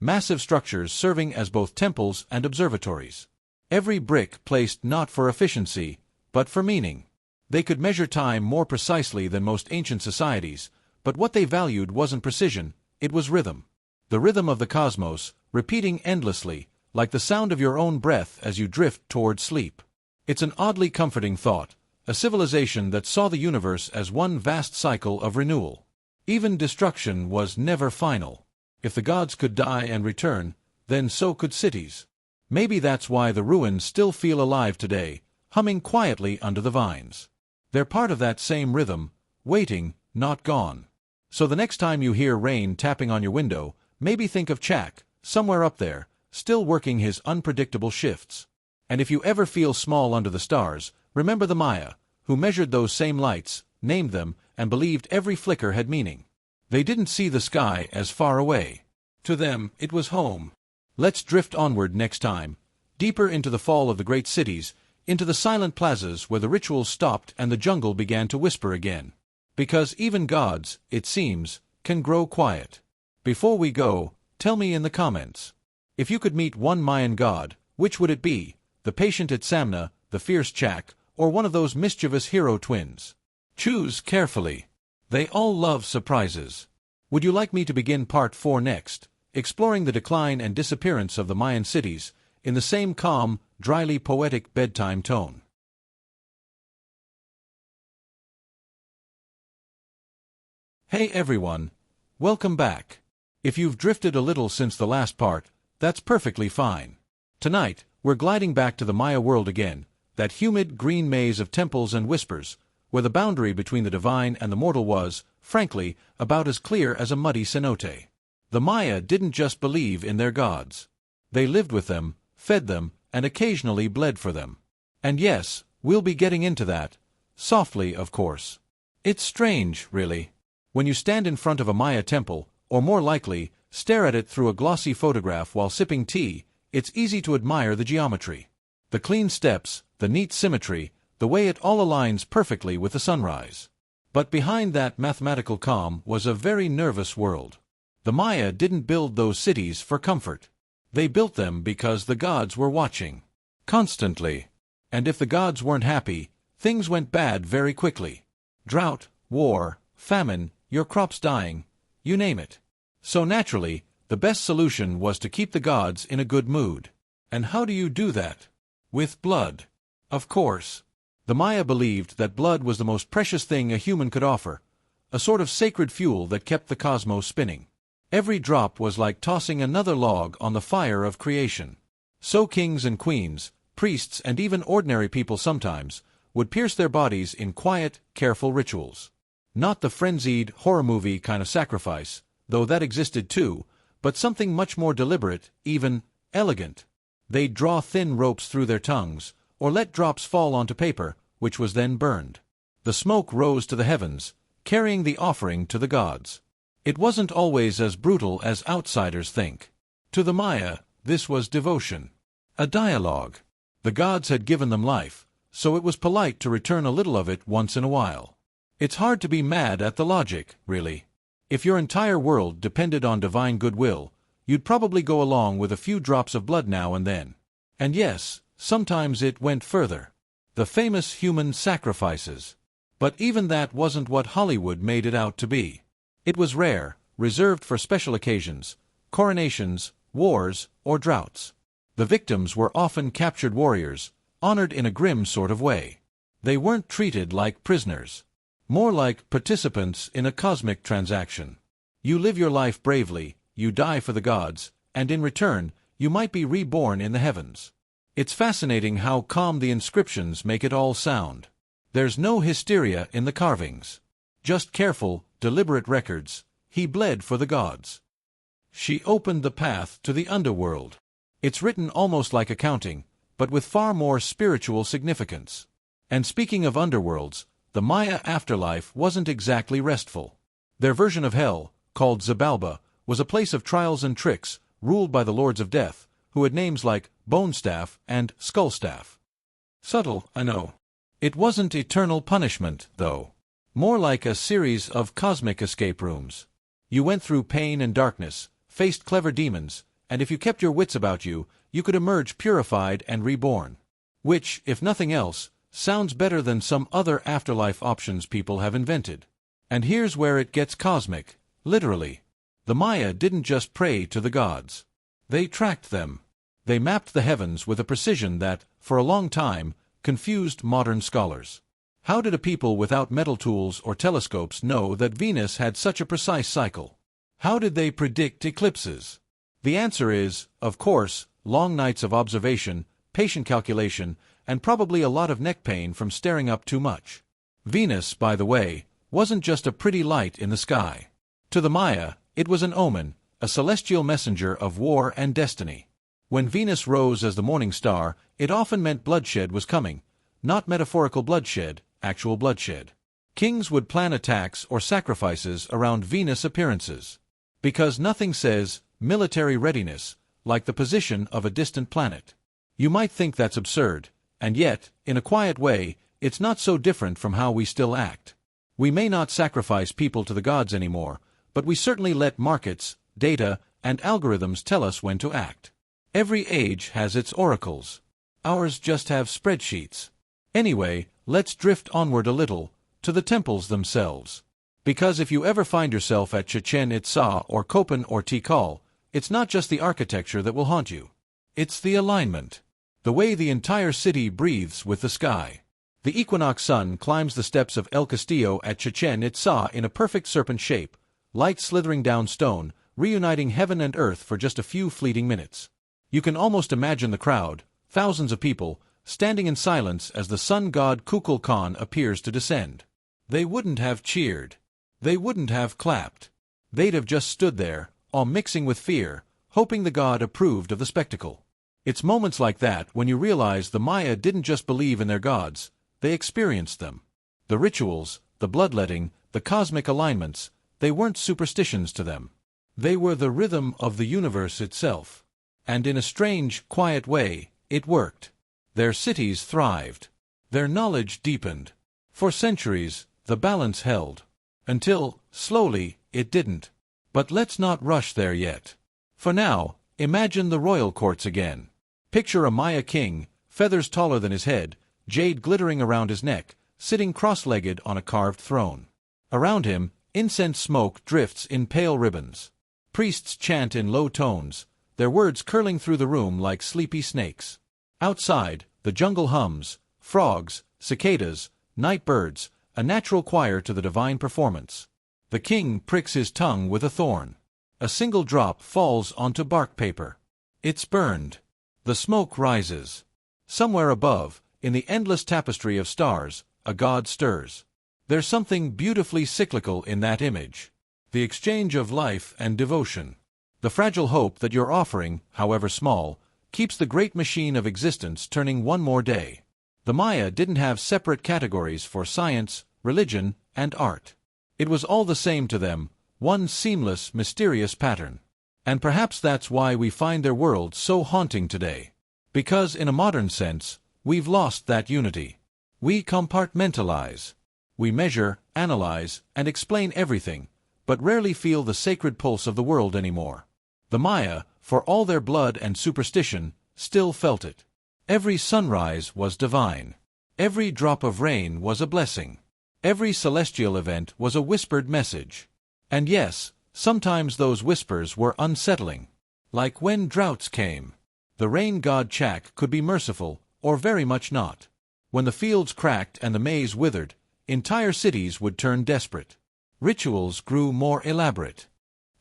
Speaker 1: massive structures serving as both temples and observatories. Every brick placed not for efficiency, but for meaning. They could measure time more precisely than most ancient societies, but what they valued wasn't precision, it was rhythm. The rhythm of the cosmos, repeating endlessly, like the sound of your own breath as you drift toward sleep. It's an oddly comforting thought, a civilization that saw the universe as one vast cycle of renewal. Even destruction was never final. If the gods could die and return, then so could cities. Maybe that's why the ruins still feel alive today, humming quietly under the vines. They're part of that same rhythm, waiting, not gone. So the next time you hear rain tapping on your window, maybe think of Chak, somewhere up there, still working his unpredictable shifts. And if you ever feel small under the stars, remember the Maya, who measured those same lights, named them, and believed every flicker had meaning. They didn't see the sky as far away. To them, it was home. Let's drift onward next time, deeper into the fall of the great cities, into the silent plazas where the rituals stopped and the jungle began to whisper again. Because even gods, it seems, can grow quiet. Before we go, tell me in the comments. If you could meet one Mayan god, which would it be? The patient Samna, the fierce Chak, or one of those mischievous hero twins? Choose carefully. They all love surprises. Would you like me to begin part 4 next, exploring the decline and disappearance of the Mayan cities, in the same calm, dryly poetic bedtime tone? Hey everyone, welcome back. If you've drifted a little since the last part, that's perfectly fine. Tonight, we're gliding back to the Maya world again, that humid green maze of temples and whispers, where the boundary between the divine and the mortal was, frankly, about as clear as a muddy cenote. The Maya didn't just believe in their gods. They lived with them, fed them, and occasionally bled for them. And yes, we'll be getting into that. Softly, of course. It's strange, really. When you stand in front of a Maya temple, or more likely, stare at it through a glossy photograph while sipping tea, it's easy to admire the geometry. The clean steps, the neat symmetry, the way it all aligns perfectly with the sunrise. But behind that mathematical calm was a very nervous world. The Maya didn't build those cities for comfort. They built them because the gods were watching. Constantly. And if the gods weren't happy, things went bad very quickly. Drought, war, famine, your crops dying, you name it. So naturally, the best solution was to keep the gods in a good mood. And how do you do that? With blood. Of course. The Maya believed that blood was the most precious thing a human could offer, a sort of sacred fuel that kept the cosmos spinning. Every drop was like tossing another log on the fire of creation. So kings and queens, priests and even ordinary people sometimes, would pierce their bodies in quiet, careful rituals. Not the frenzied, horror movie kind of sacrifice, though that existed too, but something much more deliberate, even elegant. They'd draw thin ropes through their tongues, or let drops fall onto paper, which was then burned. The smoke rose to the heavens, carrying the offering to the gods. It wasn't always as brutal as outsiders think. To the Maya, this was devotion. A dialogue. The gods had given them life, so it was polite to return a little of it once in a while. It's hard to be mad at the logic, really. If your entire world depended on divine goodwill, you'd probably go along with a few drops of blood now and then. And yes, sometimes it went further. The famous human sacrifices. But even that wasn't what Hollywood made it out to be. It was rare, reserved for special occasions, coronations, wars, or droughts. The victims were often captured warriors, honored in a grim sort of way. They weren't treated like prisoners. More like participants in a cosmic transaction. You live your life bravely, you die for the gods, and in return, you might be reborn in the heavens. It's fascinating how calm the inscriptions make it all sound. There's no hysteria in the carvings. Just careful, deliberate records. He bled for the gods. She opened the path to the underworld. It's written almost like accounting, but with far more spiritual significance. And speaking of underworlds, the Maya afterlife wasn't exactly restful. Their version of hell, called Xibalba, was a place of trials and tricks, ruled by the Lords of Death, who had names like Bonestaff and Skullstaff. Subtle, I know. It wasn't eternal punishment, though. More like a series of cosmic escape rooms. You went through pain and darkness, faced clever demons, and if you kept your wits about you, you could emerge purified and reborn. Which, if nothing else, sounds better than some other afterlife options people have invented. And here's where it gets cosmic, literally. The Maya didn't just pray to the gods. They tracked them. They mapped the heavens with a precision that, for a long time, confused modern scholars. How did a people without metal tools or telescopes know that Venus had such a precise cycle? How did they predict eclipses? The answer is, of course, long nights of observation, patient calculation, and probably a lot of neck pain from staring up too much. Venus, by the way, wasn't just a pretty light in the sky. To the Maya, it was an omen, a celestial messenger of war and destiny. When Venus rose as the morning star, it often meant bloodshed was coming. Not metaphorical bloodshed, actual bloodshed. Kings would plan attacks or sacrifices around Venus appearances. Because nothing says military readiness like the position of a distant planet. You might think that's absurd, and yet, in a quiet way, it's not so different from how we still act. We may not sacrifice people to the gods anymore, but we certainly let markets, data, and algorithms tell us when to act. Every age has its oracles. Ours just have spreadsheets. Anyway, let's drift onward a little, to the temples themselves. Because if you ever find yourself at Chichen Itza or Copan or Tikal, it's not just the architecture that will haunt you. It's the alignment. The way the entire city breathes with the sky. The equinox sun climbs the steps of El Castillo at Chichen Itza in a perfect serpent shape, light slithering down stone, reuniting heaven and earth for just a few fleeting minutes. You can almost imagine the crowd, thousands of people, standing in silence as the sun god Kukulkan appears to descend. They wouldn't have cheered. They wouldn't have clapped. They'd have just stood there, all mixing with fear, hoping the god approved of the spectacle. It's moments like that when you realize the Maya didn't just believe in their gods, they experienced them. The rituals, the bloodletting, the cosmic alignments, they weren't superstitions to them. They were the rhythm of the universe itself. And in a strange, quiet way, it worked. Their cities thrived. Their knowledge deepened. For centuries, the balance held. Until, slowly, it didn't. But let's not rush there yet. For now, imagine the royal courts again. Picture a Maya king, feathers taller than his head, jade glittering around his neck, sitting cross-legged on a carved throne. Around him, incense smoke drifts in pale ribbons. Priests chant in low tones, their words curling through the room like sleepy snakes. Outside, the jungle hums, frogs, cicadas, night birds, a natural choir to the divine performance. The king pricks his tongue with a thorn. A single drop falls onto bark paper. It's burned. The smoke rises. Somewhere above, in the endless tapestry of stars, a god stirs. There's something beautifully cyclical in that image. The exchange of life and devotion. The fragile hope that you're offering, however small, keeps the great machine of existence turning one more day. The Maya didn't have separate categories for science, religion, and art. It was all the same to them, one seamless, mysterious pattern. And perhaps that's why we find their world so haunting today. Because in a modern sense, we've lost that unity. We compartmentalize. We measure, analyze, and explain everything, but rarely feel the sacred pulse of the world anymore. The Maya, for all their blood and superstition, still felt it. Every sunrise was divine. Every drop of rain was a blessing. Every celestial event was a whispered message. And yes, sometimes those whispers were unsettling. Like when droughts came. The rain god Chak could be merciful, or very much not. When the fields cracked and the maize withered, entire cities would turn desperate. Rituals grew more elaborate.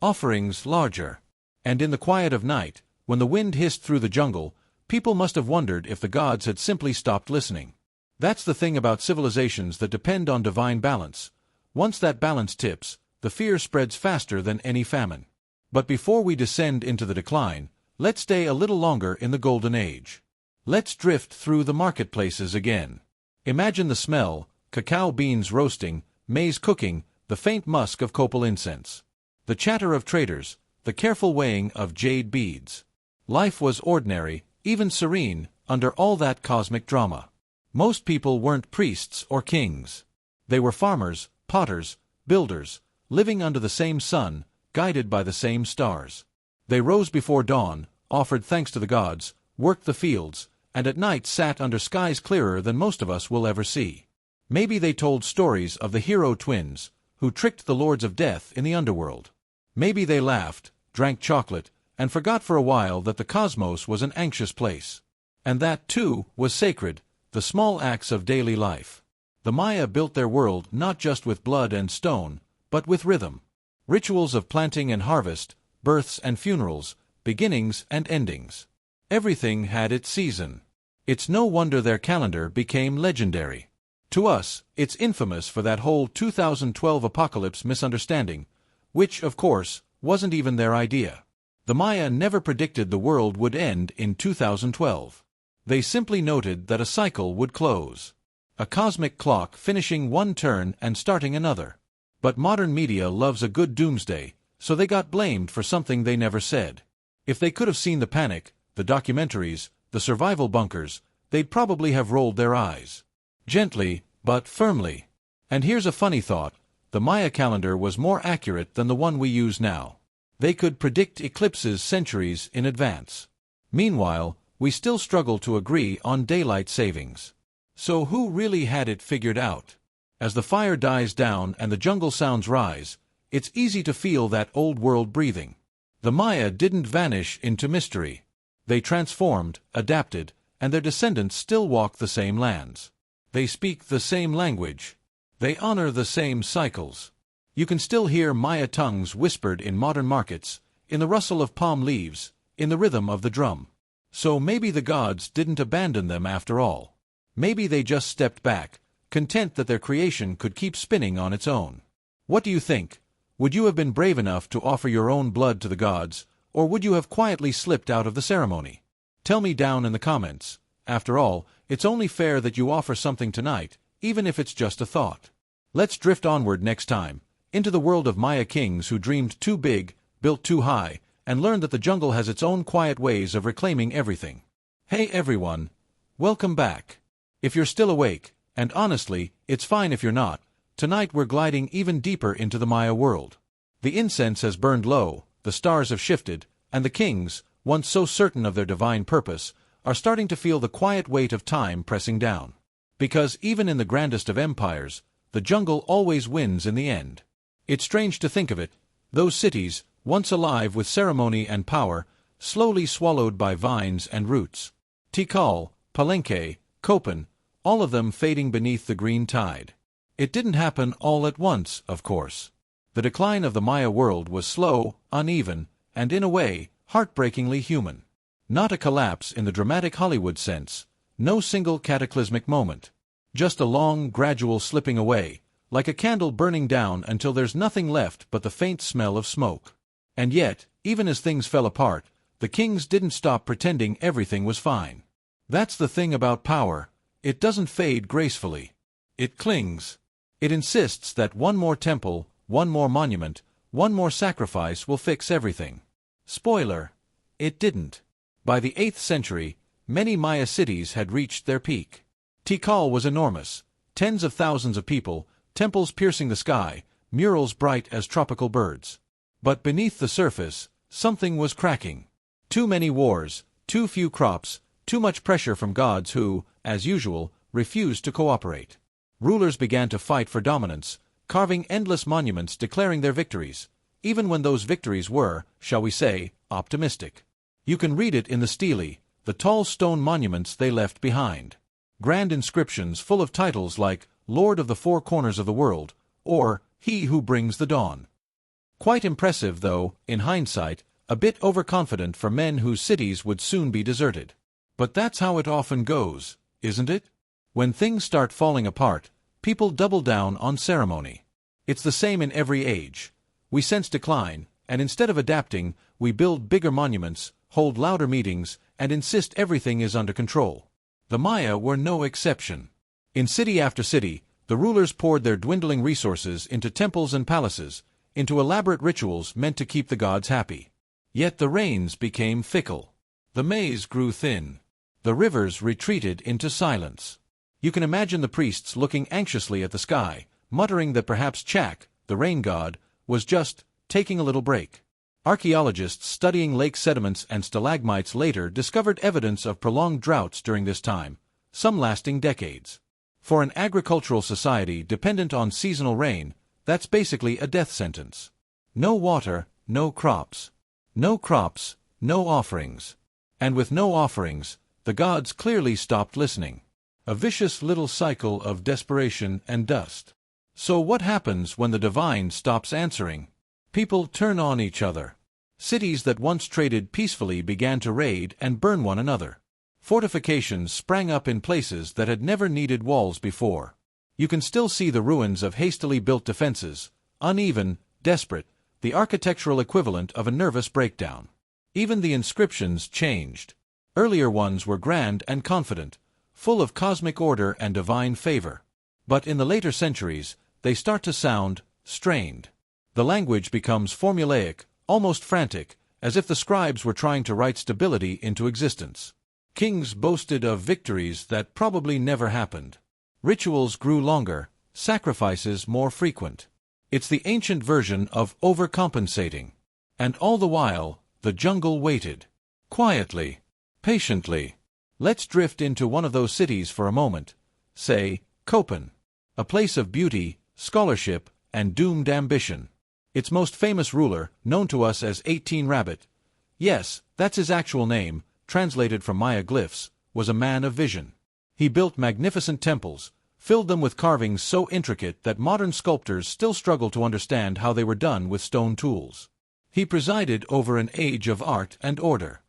Speaker 1: Offerings larger. And in the quiet of night, when the wind hissed through the jungle, people must have wondered if the gods had simply stopped listening. That's the thing about civilizations that depend on divine balance. Once that balance tips, the fear spreads faster than any famine. But before we descend into the decline, let's stay a little longer in the Golden Age. Let's drift through the marketplaces again. Imagine the smell, cacao beans roasting, maize cooking, the faint musk of copal incense. The chatter of traders, the careful weighing of jade beads. Life was ordinary, even serene, under all that cosmic drama. Most people weren't priests or kings. They were farmers, potters, builders, living under the same sun, guided by the same stars. They rose before dawn, offered thanks to the gods, worked the fields, and at night sat under skies clearer than most of us will ever see. Maybe they told stories of the hero twins, who tricked the lords of death in the underworld. Maybe they laughed, drank chocolate, and forgot for a while that the cosmos was an anxious place. And that, too, was sacred, the small acts of daily life. The Maya built their world not just with blood and stone, but with rhythm. Rituals of planting and harvest, births and funerals, beginnings and endings. Everything had its season. It's no wonder their calendar became legendary. To us, it's infamous for that whole 2012 apocalypse misunderstanding, which, of course, wasn't even their idea. The Maya never predicted the world would end in 2012. They simply noted that a cycle would close. A cosmic clock finishing one turn and starting another. But modern media loves a good doomsday, so they got blamed for something they never said. If they could have seen the panic, the documentaries, the survival bunkers, they'd probably have rolled their eyes. Gently, but firmly. And here's a funny thought. The Maya calendar was more accurate than the one we use now. They could predict eclipses centuries in advance. Meanwhile, we still struggle to agree on daylight savings. So who really had it figured out? As the fire dies down and the jungle sounds rise, it's easy to feel that old world breathing. The Maya didn't vanish into mystery. They transformed, adapted, and their descendants still walk the same lands. They speak the same language. They honor the same cycles. You can still hear Maya tongues whispered in modern markets, in the rustle of palm leaves, in the rhythm of the drum. So maybe the gods didn't abandon them after all. Maybe they just stepped back, content that their creation could keep spinning on its own. What do you think? Would you have been brave enough to offer your own blood to the gods, or would you have quietly slipped out of the ceremony? Tell me down in the comments. After all, it's only fair that you offer something tonight, even if it's just a thought. Let's drift onward next time, into the world of Maya kings who dreamed too big, built too high, and learned that the jungle has its own quiet ways of reclaiming everything. Hey everyone, welcome back. If you're still awake, and honestly, it's fine if you're not, tonight we're gliding even deeper into the Maya world. The incense has burned low, the stars have shifted, and the kings, once so certain of their divine purpose, are starting to feel the quiet weight of time pressing down. Because even in the grandest of empires, the jungle always wins in the end. It's strange to think of it, those cities, once alive with ceremony and power, slowly swallowed by vines and roots. Tikal, Palenque, Copan, all of them fading beneath the green tide. It didn't happen all at once, of course. The decline of the Maya world was slow, uneven, and in a way, heartbreakingly human. Not a collapse in the dramatic Hollywood sense, no single cataclysmic moment. Just a long, gradual slipping away, like a candle burning down until there's nothing left but the faint smell of smoke. And yet, even as things fell apart, the kings didn't stop pretending everything was fine. That's the thing about power, it doesn't fade gracefully. It clings. It insists that one more temple, one more monument, one more sacrifice will fix everything. Spoiler, it didn't. By the 8th century, many Maya cities had reached their peak. Tikal was enormous, tens of thousands of people, temples piercing the sky, murals bright as tropical birds. But beneath the surface, something was cracking. Too many wars, too few crops, too much pressure from gods who, as usual, refused to cooperate. Rulers began to fight for dominance, carving endless monuments declaring their victories, even when those victories were, shall we say, optimistic. You can read it in the stele, the tall stone monuments they left behind. Grand inscriptions full of titles like Lord of the Four Corners of the World, or He Who Brings the Dawn. Quite impressive though, in hindsight, a bit overconfident for men whose cities would soon be deserted. But that's how it often goes, isn't it? When things start falling apart, people double down on ceremony. It's the same in every age. We sense decline, and instead of adapting, we build bigger monuments, hold louder meetings, and insist everything is under control. The Maya were no exception. In city after city, the rulers poured their dwindling resources into temples and palaces, into elaborate rituals meant to keep the gods happy. Yet the rains became fickle. The maize grew thin. The rivers retreated into silence. You can imagine the priests looking anxiously at the sky, muttering that perhaps Chak, the rain god, was just taking a little break. Archaeologists studying lake sediments and stalagmites later discovered evidence of prolonged droughts during this time, some lasting decades. For an agricultural society dependent on seasonal rain, that's basically a death sentence. No water, no crops. No crops, no offerings. And with no offerings, the gods clearly stopped listening. A vicious little cycle of desperation and dust. So what happens when the divine stops answering? People turn on each other. Cities that once traded peacefully began to raid and burn one another. Fortifications sprang up in places that had never needed walls before. You can still see the ruins of hastily built defenses, uneven, desperate, the architectural equivalent of a nervous breakdown. Even the inscriptions changed. Earlier ones were grand and confident, full of cosmic order and divine favor. But in the later centuries, they start to sound strained. The language becomes formulaic, almost frantic, as if the scribes were trying to write stability into existence. Kings boasted of victories that probably never happened. Rituals grew longer, sacrifices more frequent. It's the ancient version of overcompensating. And all the while, the jungle waited. Quietly. Patiently. Let's drift into one of those cities for a moment. Say, Copen. A place of beauty, scholarship, and doomed ambition. Its most famous ruler, known to us as 18 Rabbit, yes, that's his actual name, translated from Maya glyphs, was a man of vision. He built magnificent temples, filled them with carvings so intricate that modern sculptors still struggle to understand how they were done with stone tools. He presided over an age of art and order.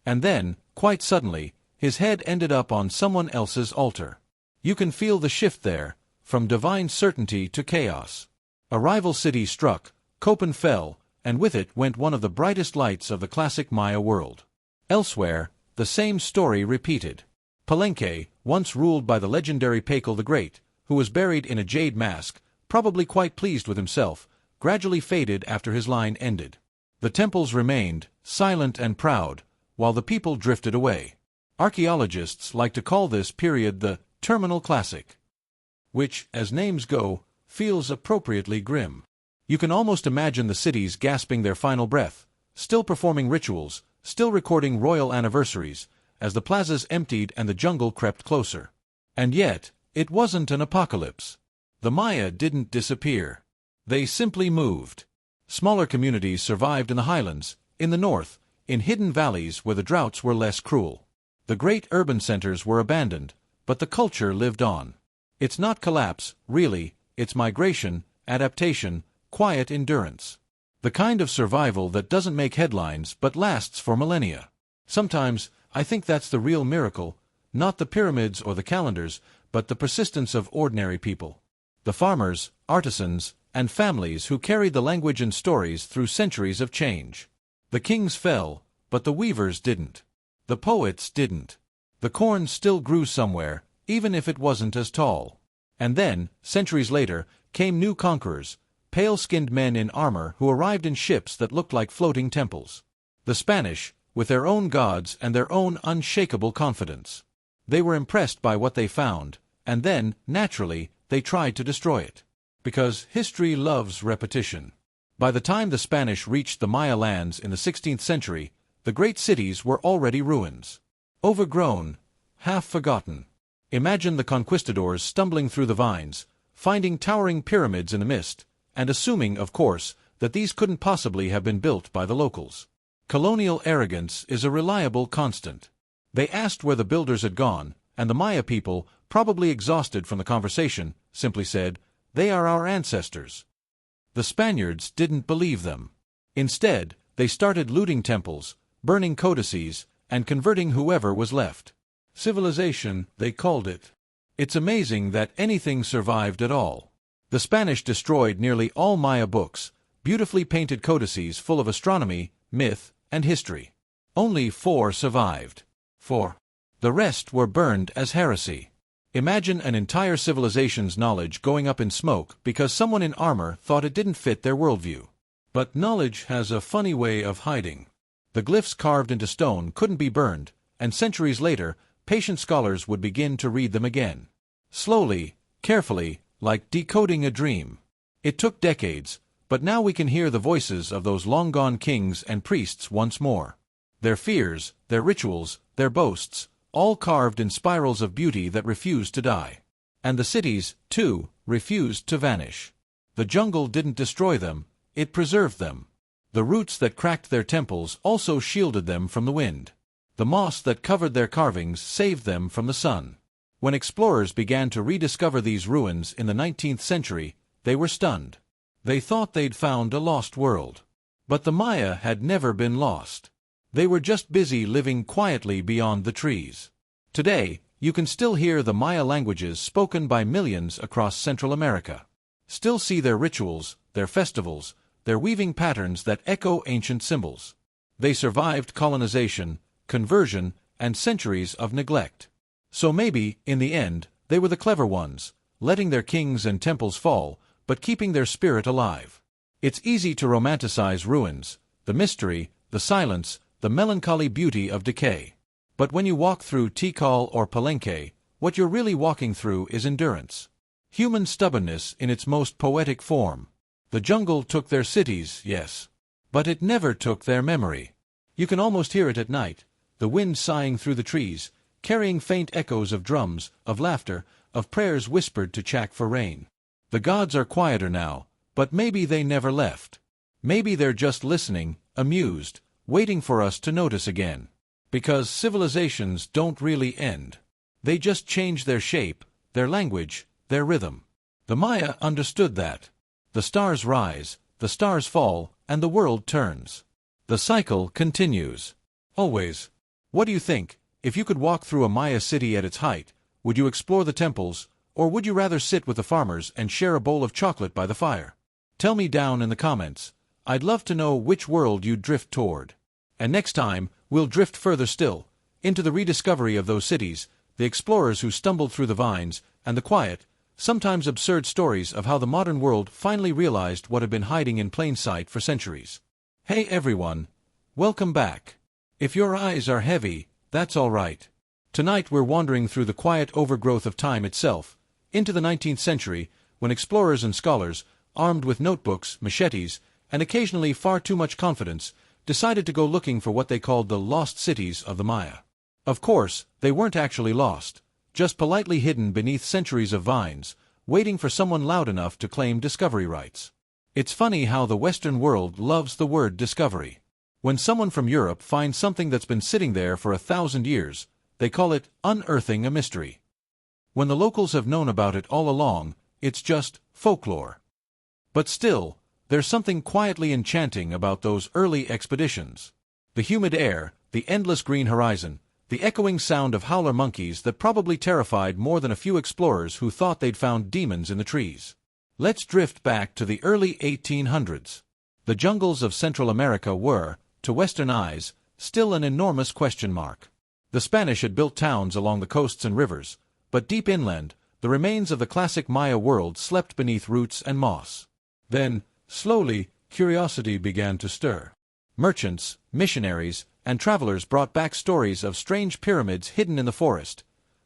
Speaker 1: And then, quite suddenly, his head ended up on someone else's altar. You can feel the shift there, from divine certainty to chaos. A rival city struck, Copen fell, and with it went one of the brightest lights of the classic Maya world. Elsewhere, the same story repeated. Palenque, once ruled by the legendary Pakal the Great, who was buried in a jade mask, probably quite pleased with himself, gradually faded after his line ended. The temples remained, silent and proud, while the people drifted away. Archaeologists like to call this period the Terminal Classic, which, as names go, feels appropriately grim. You can almost imagine the cities gasping their final breath, still performing rituals, still recording royal anniversaries, as the plazas emptied and the jungle crept closer. And yet, it wasn't an apocalypse. The Maya didn't disappear. They simply moved. Smaller communities survived in the highlands, in the north, in hidden valleys where the droughts were less cruel. The great urban centers were abandoned, but the culture lived on. It's not collapse, really, it's migration, adaptation, quiet endurance. The kind of survival that doesn't make headlines but lasts for millennia. Sometimes, I think that's the real miracle, not the pyramids or the calendars, but the persistence of ordinary people. The farmers, artisans, and families who carried the language and stories through centuries of change. The kings fell, but the weavers didn't. The poets didn't. The corn still grew somewhere, even if it wasn't as tall. And then, centuries later, came new conquerors, pale-skinned men in armor who arrived in ships that looked like floating temples. The Spanish, with their own gods and their own unshakable confidence. They were impressed by what they found, and then, naturally, they tried to destroy it. Because history loves repetition. By the time the Spanish reached the Maya lands in the 16th century, the great cities were already ruins. Overgrown, half forgotten. Imagine the conquistadors stumbling through the vines, finding towering pyramids in the mist, and assuming, of course, that these couldn't possibly have been built by the locals. Colonial arrogance is a reliable constant. They asked where the builders had gone, and the Maya people, probably exhausted from the conversation, simply said, "They are our ancestors." The Spaniards didn't believe them. Instead, they started looting temples, burning codices, and converting whoever was left. Civilization, they called it. It's amazing that anything survived at all. The Spanish destroyed nearly all Maya books, beautifully painted codices full of astronomy, myth, and history. Only 4 survived. 4. The rest were burned as heresy. Imagine an entire civilization's knowledge going up in smoke because someone in armor thought it didn't fit their worldview. But knowledge has a funny way of hiding. The glyphs carved into stone couldn't be burned, and centuries later, patient scholars would begin to read them again. Slowly, carefully, like decoding a dream. It took decades, but now we can hear the voices of those long-gone kings and priests once more. Their fears, their rituals, their boasts, all carved in spirals of beauty that refused to die. And the cities, too, refused to vanish. The jungle didn't destroy them, it preserved them. The roots that cracked their temples also shielded them from the wind. The moss that covered their carvings saved them from the sun. When explorers began to rediscover these ruins in the 19th century, they were stunned. They thought they'd found a lost world. But the Maya had never been lost. They were just busy living quietly beyond the trees. Today, you can still hear the Maya languages spoken by millions across Central America. Still see their rituals, their festivals, their weaving patterns that echo ancient symbols. They survived colonization, conversion, and centuries of neglect. So maybe, in the end, they were the clever ones, letting their kings and temples fall, but keeping their spirit alive. It's easy to romanticize ruins, the mystery, the silence, the melancholy beauty of decay. But when you walk through Tikal or Palenque, what you're really walking through is endurance. Human stubbornness in its most poetic form. The jungle took their cities, yes. But it never took their memory. You can almost hear it at night, the wind sighing through the trees, carrying faint echoes of drums, of laughter, of prayers whispered to Chak for rain. The gods are quieter now, but maybe they never left. Maybe they're just listening, amused, waiting for us to notice again. Because civilizations don't really end. They just change their shape, their language, their rhythm. The Maya understood that. The stars rise, the stars fall, and the world turns. The cycle continues. Always. What do you think? If you could walk through a Maya city at its height, would you explore the temples, or would you rather sit with the farmers and share a bowl of chocolate by the fire? Tell me down in the comments. I'd love to know which world you'd drift toward. And next time, we'll drift further still, into the rediscovery of those cities, the explorers who stumbled through the vines, and the quiet, sometimes absurd stories of how the modern world finally realized what had been hiding in plain sight for centuries. Hey everyone! Welcome back. If your eyes are heavy, that's all right. Tonight we're wandering through the quiet overgrowth of time itself, into the 19th century, when explorers and scholars, armed with notebooks, machetes, and occasionally far too much confidence, decided to go looking for what they called the lost cities of the Maya. Of course, they weren't actually lost, just politely hidden beneath centuries of vines, waiting for someone loud enough to claim discovery rights. It's funny how the Western world loves the word discovery. When someone from Europe finds something that's been sitting there for 1,000 years, they call it unearthing a mystery. When the locals have known about it all along, it's just folklore. But still, there's something quietly enchanting about those early expeditions. The humid air, the endless green horizon, the echoing sound of howler monkeys that probably terrified more than a few explorers who thought they'd found demons in the trees. Let's drift back to the early 1800s. The jungles of Central America were, to Western eyes, still an enormous question mark. The Spanish had built towns along the coasts and rivers, but deep inland, the remains of the classic Maya world slept beneath roots and moss. Then, slowly, curiosity began to stir. Merchants, missionaries, and travelers brought back stories of strange pyramids hidden in the forest,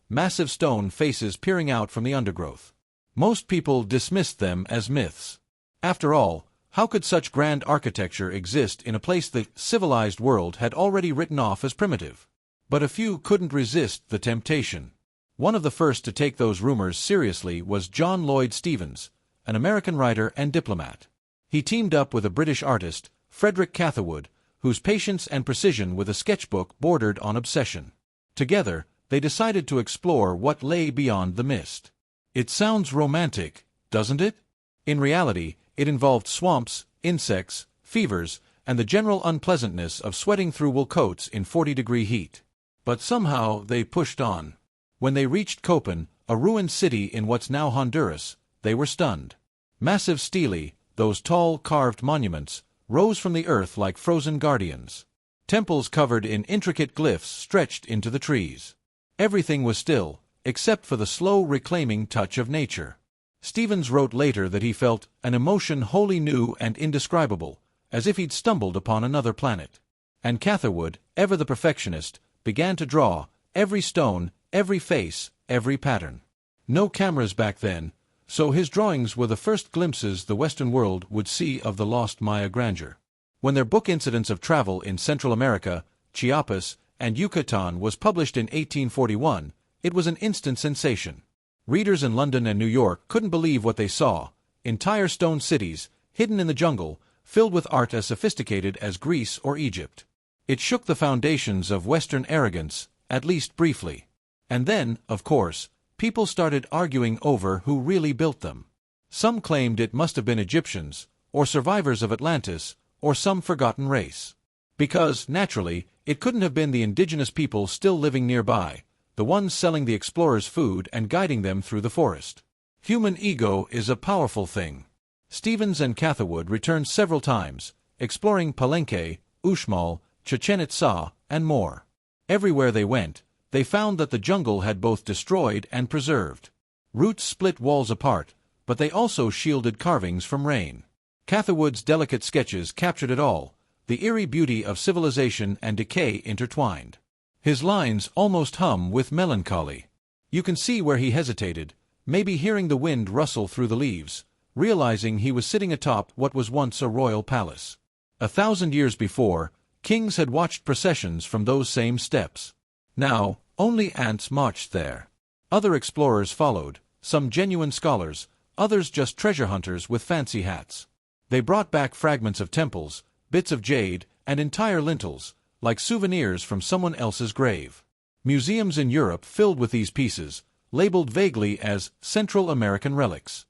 Speaker 1: massive stone faces peering out from the undergrowth. Most people dismissed them as myths. After all, how could such grand architecture exist in a place the civilized world had already written off as primitive? But a few couldn't resist the temptation. One of the first to take those rumors seriously was John Lloyd Stevens, an American writer and diplomat. He teamed up with a British artist, Frederick Catherwood, whose patience and precision with a sketchbook bordered on obsession. Together, they decided to explore what lay beyond the mist. It sounds romantic, doesn't it? In reality, it involved swamps, insects, fevers, and the general unpleasantness of sweating through wool coats in 40-degree heat. But somehow they pushed on. When they reached Copan, a ruined city in what's now Honduras, they were stunned. Massive stelae, those tall, carved monuments, rose from the earth like frozen guardians. Temples covered in intricate glyphs stretched into the trees. Everything was still, except for the slow reclaiming touch of nature. Stevens wrote later that he felt an emotion wholly new and indescribable, as if he'd stumbled upon another planet. And Catherwood, ever the perfectionist, began to draw, every stone, every face, every pattern. No cameras back then, so his drawings were the first glimpses the Western world would see of the lost Maya grandeur. When their book Incidents of Travel in Central America, Chiapas, and Yucatan was published in 1841, it was an instant sensation. Readers in London and New York couldn't believe what they saw: entire stone cities, hidden in the jungle, filled with art as sophisticated as Greece or Egypt. It shook the foundations of Western arrogance, at least briefly. And then, of course, people started arguing over who really built them. Some claimed it must have been Egyptians, or survivors of Atlantis, or some forgotten race. Because, naturally, it couldn't have been the indigenous people still living nearby, the ones selling the explorers food and guiding them through the forest. Human ego is a powerful thing. Stevens and Catherwood returned several times, exploring Palenque, Uxmal, Chichen Itza, and more. Everywhere they went, they found that the jungle had both destroyed and preserved. Roots split walls apart, but they also shielded carvings from rain. Catherwood's delicate sketches captured it all, the eerie beauty of civilization and decay intertwined. His lines almost hum with melancholy. You can see where he hesitated, maybe hearing the wind rustle through the leaves, realizing he was sitting atop what was once a royal palace. 1,000 years before, kings had watched processions from those same steps. Now, only ants marched there. Other explorers followed, some genuine scholars, others just treasure hunters with fancy hats. They brought back fragments of temples, bits of jade, and entire lintels, like souvenirs from someone else's grave. Museums in Europe filled with these pieces, labeled vaguely as Central American relics.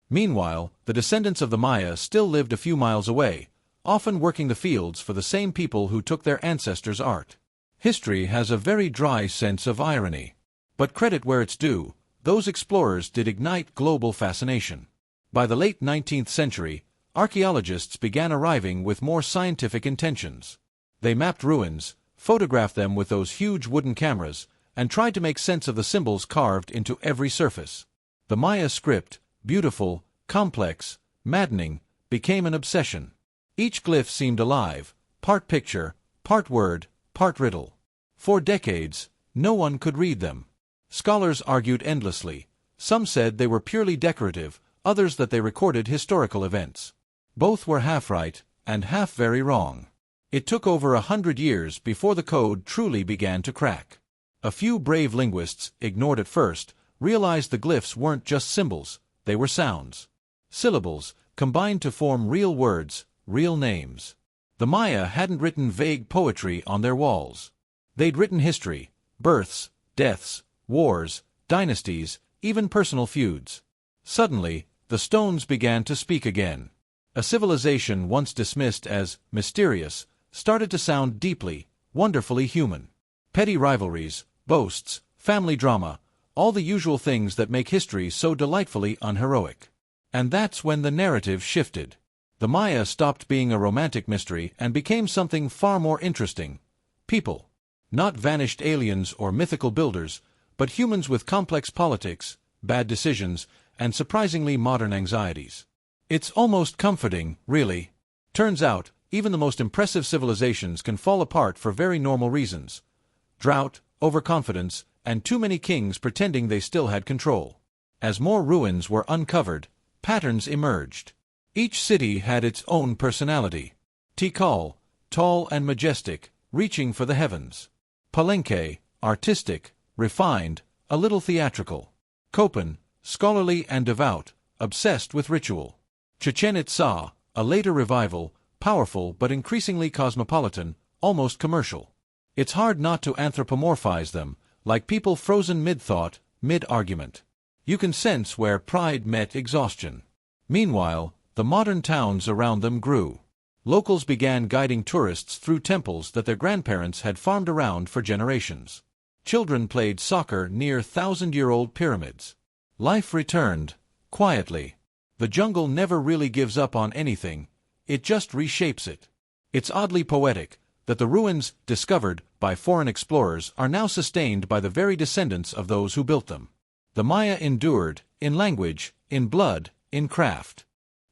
Speaker 1: Meanwhile, the descendants of the Maya still lived a few miles away, often working the fields for the same people who took their ancestors' art. History has a very dry sense of irony. But credit where it's due, those explorers did ignite global fascination. By the late 19th century, archaeologists began arriving with more scientific intentions. They mapped ruins, photographed them with those huge wooden cameras, and tried to make sense of the symbols carved into every surface. The Maya script, beautiful, complex, maddening, became an obsession. Each glyph seemed alive, part picture, part word, part riddle. For decades, no one could read them. Scholars argued endlessly. Some said they were purely decorative, others that they recorded historical events. Both were half right, and half very wrong. It took over 100 years before the code truly began to crack. A few brave linguists, ignored at first, realized the glyphs weren't just symbols, they were sounds. Syllables, combined to form real words, real names. The Maya hadn't written vague poetry on their walls. They'd written history, births, deaths, wars, dynasties, even personal feuds. Suddenly, the stones began to speak again. A civilization once dismissed as mysterious started to sound deeply, wonderfully human. Petty rivalries, boasts, family drama, all the usual things that make history so delightfully unheroic. And that's when the narrative shifted. The Maya stopped being a romantic mystery and became something far more interesting. People. Not vanished aliens or mythical builders, but humans with complex politics, bad decisions, and surprisingly modern anxieties. It's almost comforting, really. Turns out, even the most impressive civilizations can fall apart for very normal reasons. Drought, overconfidence, and too many kings pretending they still had control. As more ruins were uncovered, patterns emerged. Each city had its own personality. Tikal, tall and majestic, reaching for the heavens. Palenque, artistic, refined, a little theatrical. Köppen, scholarly and devout, obsessed with ritual. Chichen Itza, a later revival, powerful but increasingly cosmopolitan, almost commercial. It's hard not to anthropomorphize them, like people frozen mid-thought, mid-argument. You can sense where pride met exhaustion. Meanwhile, the modern towns around them grew. Locals began guiding tourists through temples that their grandparents had farmed around for generations. Children played soccer near thousand-year-old pyramids. Life returned, quietly. The jungle never really gives up on anything, it just reshapes it. It's oddly poetic that the ruins discovered by foreign explorers are now sustained by the very descendants of those who built them. The Maya endured, in language, in blood, in craft.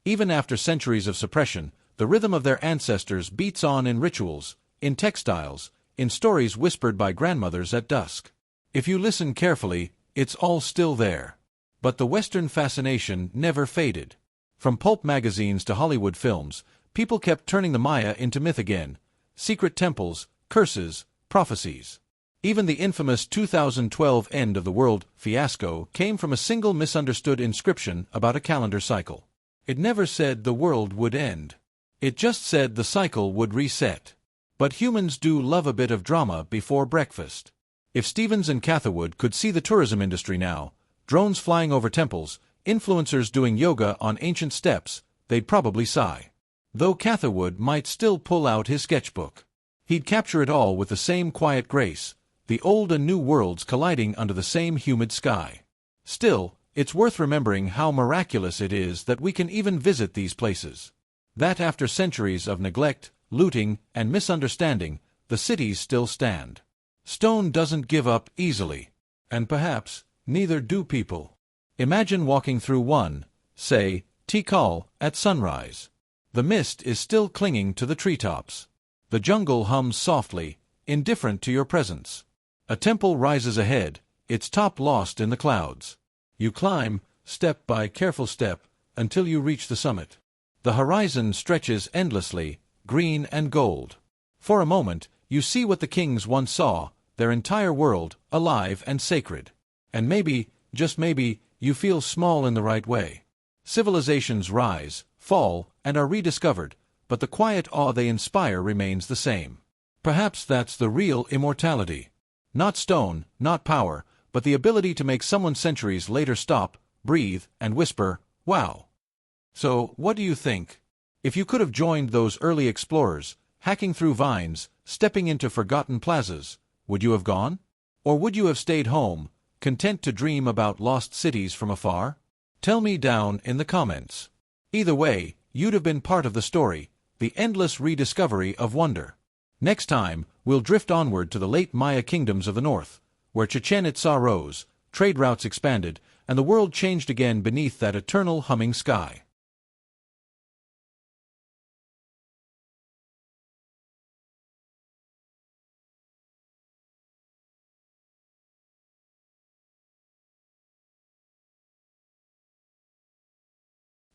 Speaker 1: Even after centuries of suppression, the rhythm of their ancestors beats on in rituals, in textiles, in stories whispered by grandmothers at dusk. If you listen carefully, it's all still there. But the Western fascination never faded. From pulp magazines to Hollywood films, people kept turning the Maya into myth again. Secret temples, curses, prophecies. Even the infamous 2012 end of the world fiasco came from a single misunderstood inscription about a calendar cycle. It never said the world would end. It just said the cycle would reset. But humans do love a bit of drama before breakfast. If Stevens and Catherwood could see the tourism industry now, drones flying over temples, influencers doing yoga on ancient steps, they'd probably sigh. Though Catherwood might still pull out his sketchbook. He'd capture it all with the same quiet grace, the old and new worlds colliding under the same humid sky. Still, it's worth remembering how miraculous it is that we can even visit these places. That after centuries of neglect, looting, and misunderstanding, the cities still stand. Stone doesn't give up easily. And perhaps, neither do people. Imagine walking through one, say, Tikal, at sunrise. The mist is still clinging to the treetops. The jungle hums softly, indifferent to your presence. A temple rises ahead, its top lost in the clouds. You climb, step by careful step, until you reach the summit. The horizon stretches endlessly, green and gold. For a moment, you see what the kings once saw, their entire world, alive and sacred. And maybe, just maybe, you feel small in the right way. Civilizations rise, fall, and are rediscovered, but the quiet awe they inspire remains the same. Perhaps that's the real immortality. Not stone, not power, but the ability to make someone centuries later stop, breathe, and whisper, "Wow." So, what do you think? If you could have joined those early explorers, hacking through vines, stepping into forgotten plazas, would you have gone? Or would you have stayed home, content to dream about lost cities from afar? Tell me down in the comments. Either way, you'd have been part of the story, the endless rediscovery of wonder. Next time, we'll drift onward to the late Maya kingdoms of the north, where Chichen Itza rose, trade routes expanded, and the world changed again beneath that eternal humming sky.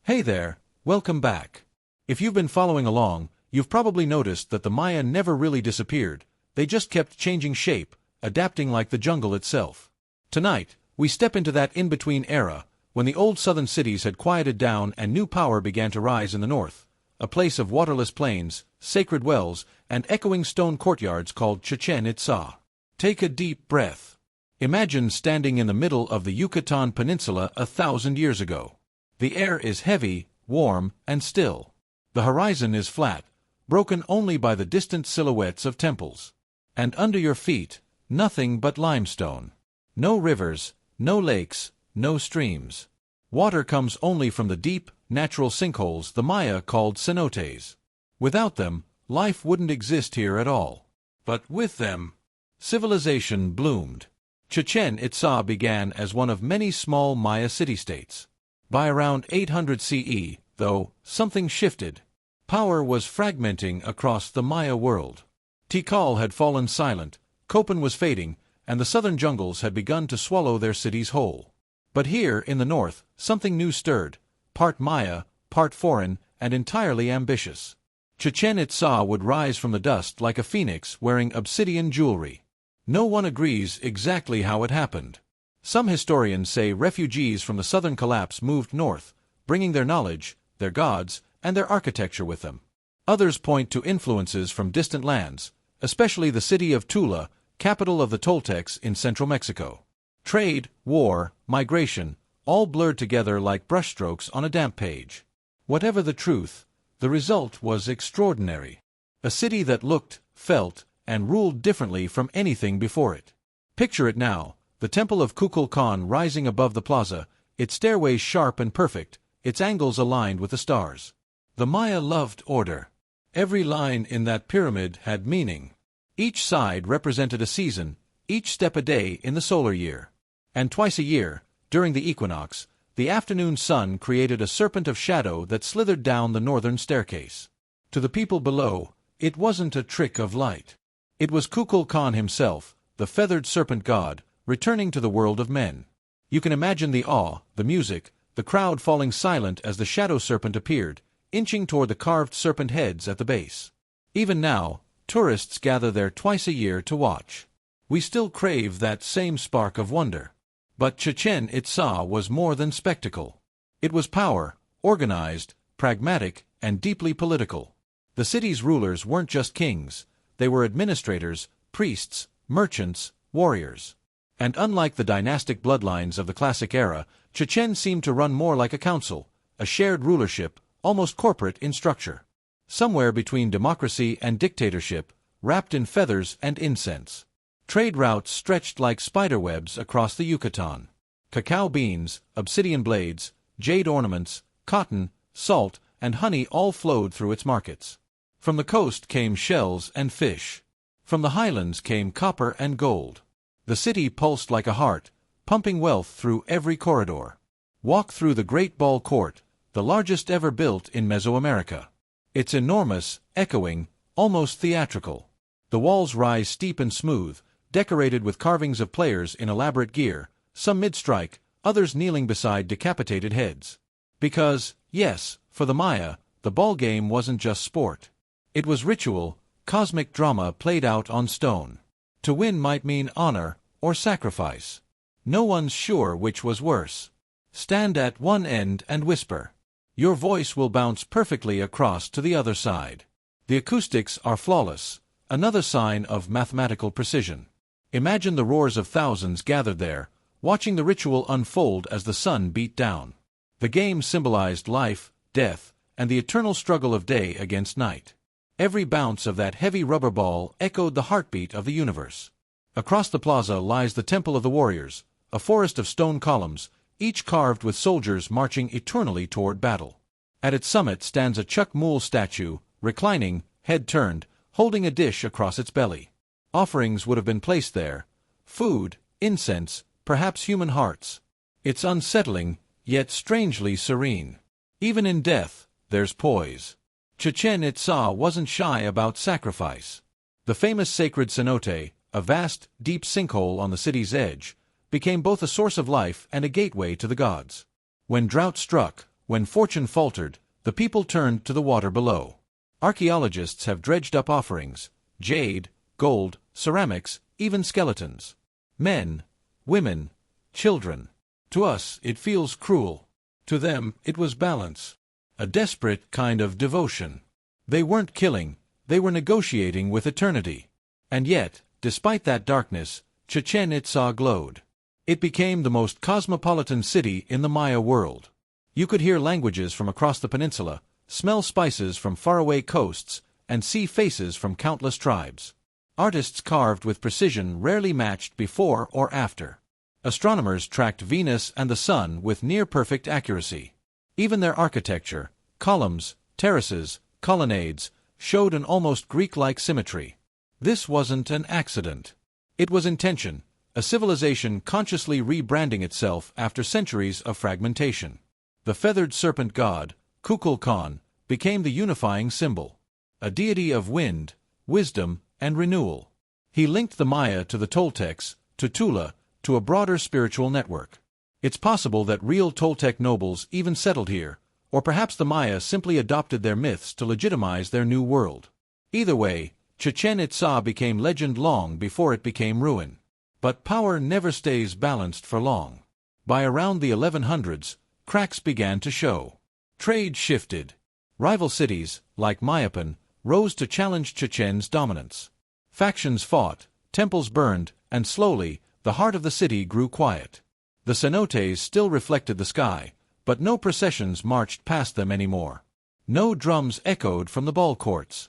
Speaker 1: Hey there, welcome back. If you've been following along, you've probably noticed that the Maya never really disappeared, they just kept changing shape, adapting like the jungle itself. Tonight, we step into that in-between era, when the old southern cities had quieted down and new power began to rise in the north, a place of waterless plains, sacred wells, and echoing stone courtyards called Chichen Itza. Take a deep breath. Imagine standing in the middle of the Yucatan Peninsula 1,000 years ago. The air is heavy, warm, and still. The horizon is flat, broken only by the distant silhouettes of temples. And under your feet, nothing but limestone. No rivers, no lakes, no streams. Water comes only from the deep, natural sinkholes the Maya called cenotes. Without them, life wouldn't exist here at all. But with them, civilization bloomed. Chichen Itza began as one of many small Maya city-states. By around 800 CE, though, something shifted. Power was fragmenting across the Maya world. Tikal had fallen silent, Köppen was fading, and the southern jungles had begun to swallow their cities whole. But here, in the north, something new stirred, part Maya, part foreign, and entirely ambitious. Chichen Itza would rise from the dust like a phoenix wearing obsidian jewelry. No one agrees exactly how it happened. Some historians say refugees from the southern collapse moved north, bringing their knowledge, their gods, and their architecture with them. Others point to influences from distant lands, especially the city of Tula, capital of the Toltecs in central Mexico. Trade, war, migration, all blurred together like brushstrokes on a damp page. Whatever the truth, the result was extraordinary. A city that looked, felt, and ruled differently from anything before it. Picture it now, the temple of Kukulkan rising above the plaza, its stairways sharp and perfect, its angles aligned with the stars. The Maya loved order. Every line in that pyramid had meaning. Each side represented a season, each step a day in the solar year. And twice a year, during the equinox, the afternoon sun created a serpent of shadow that slithered down the northern staircase. To the people below, it wasn't a trick of light. It was Kukulkan himself, the feathered serpent god, returning to the world of men. You can imagine the awe, the music, the crowd falling silent as the shadow serpent appeared, inching toward the carved serpent heads at the base. Even now, tourists gather there twice a year to watch. We still crave that same spark of wonder. But Chichen Itza was more than spectacle. It was power, organized, pragmatic, and deeply political. The city's rulers weren't just kings, they were administrators, priests, merchants, warriors. And unlike the dynastic bloodlines of the classic era, Chichen seemed to run more like a council, a shared rulership, almost corporate in structure. Somewhere between democracy and dictatorship, wrapped in feathers and incense. Trade routes stretched like spiderwebs across the Yucatan. Cacao beans, obsidian blades, jade ornaments, cotton, salt, and honey all flowed through its markets. From the coast came shells and fish. From the highlands came copper and gold. The city pulsed like a heart, pumping wealth through every corridor. Walk through the Great Ball Court, the largest ever built in Mesoamerica. It's enormous, echoing, almost theatrical. The walls rise steep and smooth, decorated with carvings of players in elaborate gear, some mid-strike, others kneeling beside decapitated heads. Because, yes, for the Maya, the ball game wasn't just sport. It was ritual, cosmic drama played out on stone. To win might mean honor or sacrifice. No one's sure which was worse. Stand at one end and whisper. Your voice will bounce perfectly across to the other side. The acoustics are flawless, another sign of mathematical precision. Imagine the roars of thousands gathered there, watching the ritual unfold as the sun beat down. The game symbolized life, death, and the eternal struggle of day against night. Every bounce of that heavy rubber ball echoed the heartbeat of the universe. Across the plaza lies the Temple of the Warriors, a forest of stone columns, each carved with soldiers marching eternally toward battle. At its summit stands a Chukmul statue, reclining, head turned, holding a dish across its belly. Offerings would have been placed there. Food, incense, perhaps human hearts. It's unsettling, yet strangely serene. Even in death, there's poise. Chichen Itza wasn't shy about sacrifice. The famous sacred cenote, a vast, deep sinkhole on the city's edge, became both a source of life and a gateway to the gods. When drought struck, when fortune faltered, the people turned to the water below. Archaeologists have dredged up offerings, jade, gold, ceramics, even skeletons. Men, women, children. To us, it feels cruel. To them, it was balance. A desperate kind of devotion. They weren't killing, they were negotiating with eternity. And yet, despite that darkness, Chichen Itza glowed. It became the most cosmopolitan city in the Maya world. You could hear languages from across the peninsula, smell spices from faraway coasts, and see faces from countless tribes. Artists carved with precision rarely matched before or after. Astronomers tracked Venus and the Sun with near-perfect accuracy. Even their architecture, columns, terraces, colonnades, showed an almost Greek-like symmetry. This wasn't an accident. It was intention, a civilization consciously rebranding itself after centuries of fragmentation. The feathered serpent god, Kukulkan, became the unifying symbol. A deity of wind, wisdom, and renewal. He linked the Maya to the Toltecs, to Tula, to a broader spiritual network. It's possible that real Toltec nobles even settled here, or perhaps the Maya simply adopted their myths to legitimize their new world. Either way, Chichen Itza became legend long before it became ruin. But power never stays balanced for long. By around the 1100s, cracks began to show. Trade shifted. Rival cities, like Mayapan, rose to challenge Chechen's dominance. Factions fought, temples burned, and slowly, the heart of the city grew quiet. The cenotes still reflected the sky, but no processions marched past them anymore. No drums echoed from the ball courts.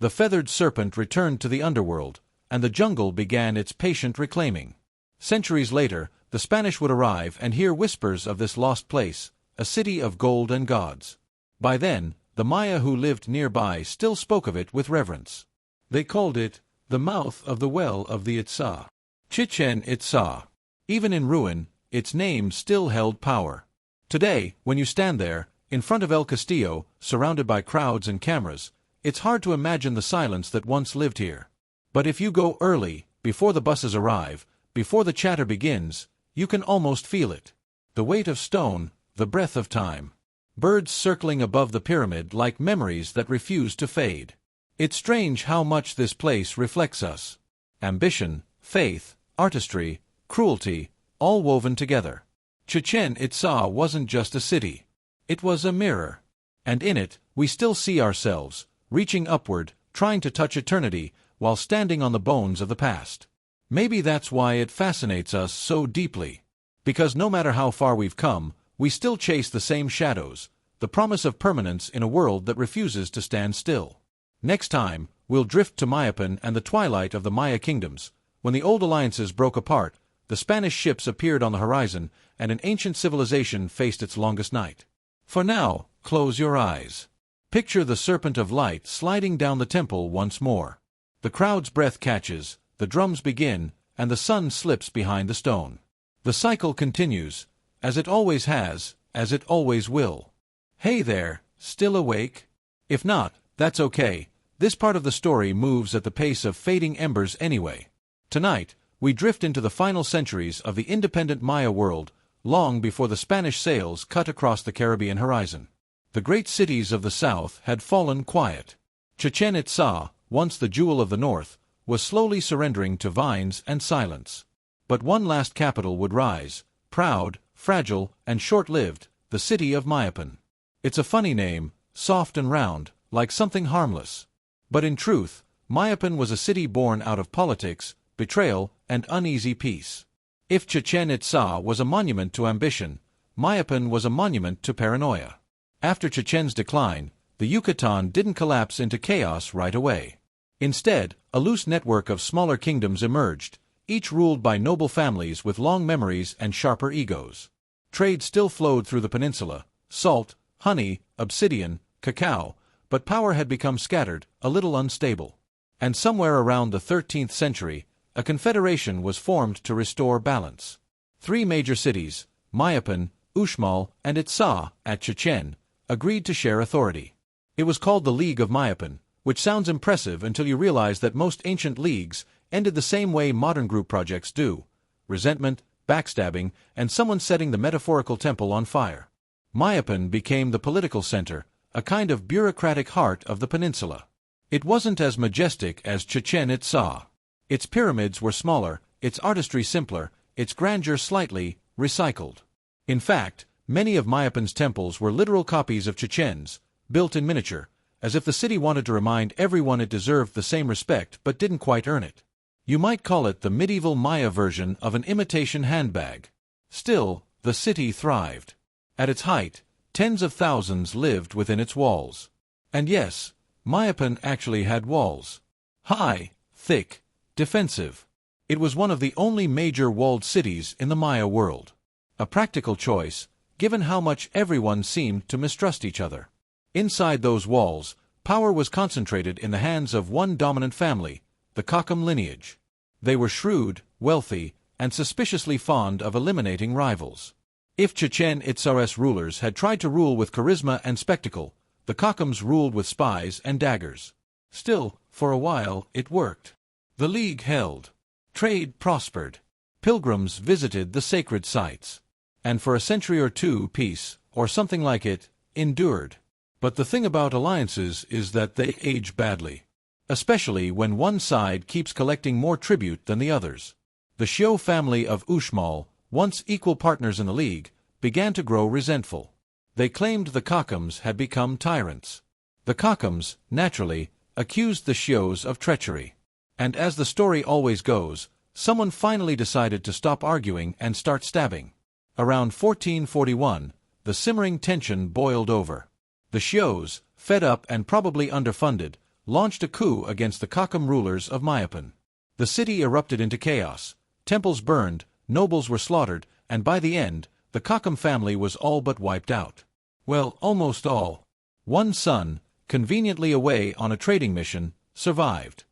Speaker 1: The feathered serpent returned to the underworld, and the jungle began its patient reclaiming. Centuries later, the Spanish would arrive and hear whispers of this lost place, a city of gold and gods. By then, the Maya who lived nearby still spoke of it with reverence. They called it the mouth of the well of the Itzá. Chichen Itzá. Even in ruin, its name still held power. Today, when you stand there, in front of El Castillo, surrounded by crowds and cameras, it's hard to imagine the silence that once lived here. But if you go early, before the buses arrive, before the chatter begins, you can almost feel it. The weight of stone, the breath of time. Birds circling above the pyramid like memories that refuse to fade. It's strange how much this place reflects us. Ambition, faith, artistry, cruelty, all woven together. Chichen Itzá wasn't just a city. It was a mirror. And in it, we still see ourselves, reaching upward, trying to touch eternity, while standing on the bones of the past. Maybe that's why it fascinates us so deeply. Because no matter how far we've come, we still chase the same shadows, the promise of permanence in a world that refuses to stand still. Next time, we'll drift to Mayapan and the twilight of the Maya kingdoms. When the old alliances broke apart, the Spanish ships appeared on the horizon, and an ancient civilization faced its longest night. For now, close your eyes. Picture the serpent of light sliding down the temple once more. The crowd's breath catches, the drums begin, and the sun slips behind the stone. The cycle continues, as it always has, as it always will. Hey there, still awake? If not, that's okay. This part of the story moves at the pace of fading embers anyway. Tonight, we drift into the final centuries of the independent Maya world, long before the Spanish sails cut across the Caribbean horizon. The great cities of the south had fallen quiet. Chichen Itzá, once the jewel of the north, was slowly surrendering to vines and silence. But one last capital would rise, proud, fragile, and short-lived, the city of Mayapan. It's a funny name, soft and round, like something harmless. But in truth, Mayapan was a city born out of politics, betrayal, and uneasy peace. If Chichen Itzá was a monument to ambition, Mayapan was a monument to paranoia. After Chechen's decline, the Yucatan didn't collapse into chaos right away. Instead, a loose network of smaller kingdoms emerged, each ruled by noble families with long memories and sharper egos. Trade still flowed through the peninsula, salt, honey, obsidian, cacao, but power had become scattered, a little unstable. And somewhere around the 13th century, a confederation was formed to restore balance. 3 major cities, Mayapan, Uxmal, and Itzá, at Chichen, agreed to share authority. It was called the League of Mayapan, which sounds impressive until you realize that most ancient leagues ended the same way modern group projects do: resentment, backstabbing, and someone setting the metaphorical temple on fire. Mayapan became the political center, a kind of bureaucratic heart of the peninsula. It wasn't as majestic as Chichen Itzá. Its pyramids were smaller, its artistry simpler, its grandeur slightly recycled. In fact, many of Mayapan's temples were literal copies of Chechen's, built in miniature, as if the city wanted to remind everyone it deserved the same respect but didn't quite earn it. You might call it the medieval Maya version of an imitation handbag. Still, the city thrived. At its height, tens of thousands lived within its walls. And yes, Mayapan actually had walls. High, thick, defensive. It was one of the only major walled cities in the Maya world. A practical choice, given how much everyone seemed to mistrust each other. Inside those walls, power was concentrated in the hands of one dominant family, the Kakam lineage. They were shrewd, wealthy, and suspiciously fond of eliminating rivals. If Chichen Itzá's rulers had tried to rule with charisma and spectacle, the Kakams ruled with spies and daggers. Still, for a while, it worked. The League held. Trade prospered. Pilgrims visited the sacred sites. And for a century or two peace, or something like it, endured. But the thing about alliances is that they age badly. Especially when one side keeps collecting more tribute than the others. The Xiu family of Uxmal, once equal partners in the league, began to grow resentful. They claimed the Kakams had become tyrants. The Kakams, naturally, accused the Xius of treachery. And as the story always goes, someone finally decided to stop arguing and start stabbing. Around 1441, the simmering tension boiled over. The Xius, fed up and probably underfunded, launched a coup against the Kakam rulers of Mayapan. The city erupted into chaos. Temples burned, nobles were slaughtered, and by the end, the Kakam family was all but wiped out. Well, almost all. One son, conveniently away on a trading mission, survived.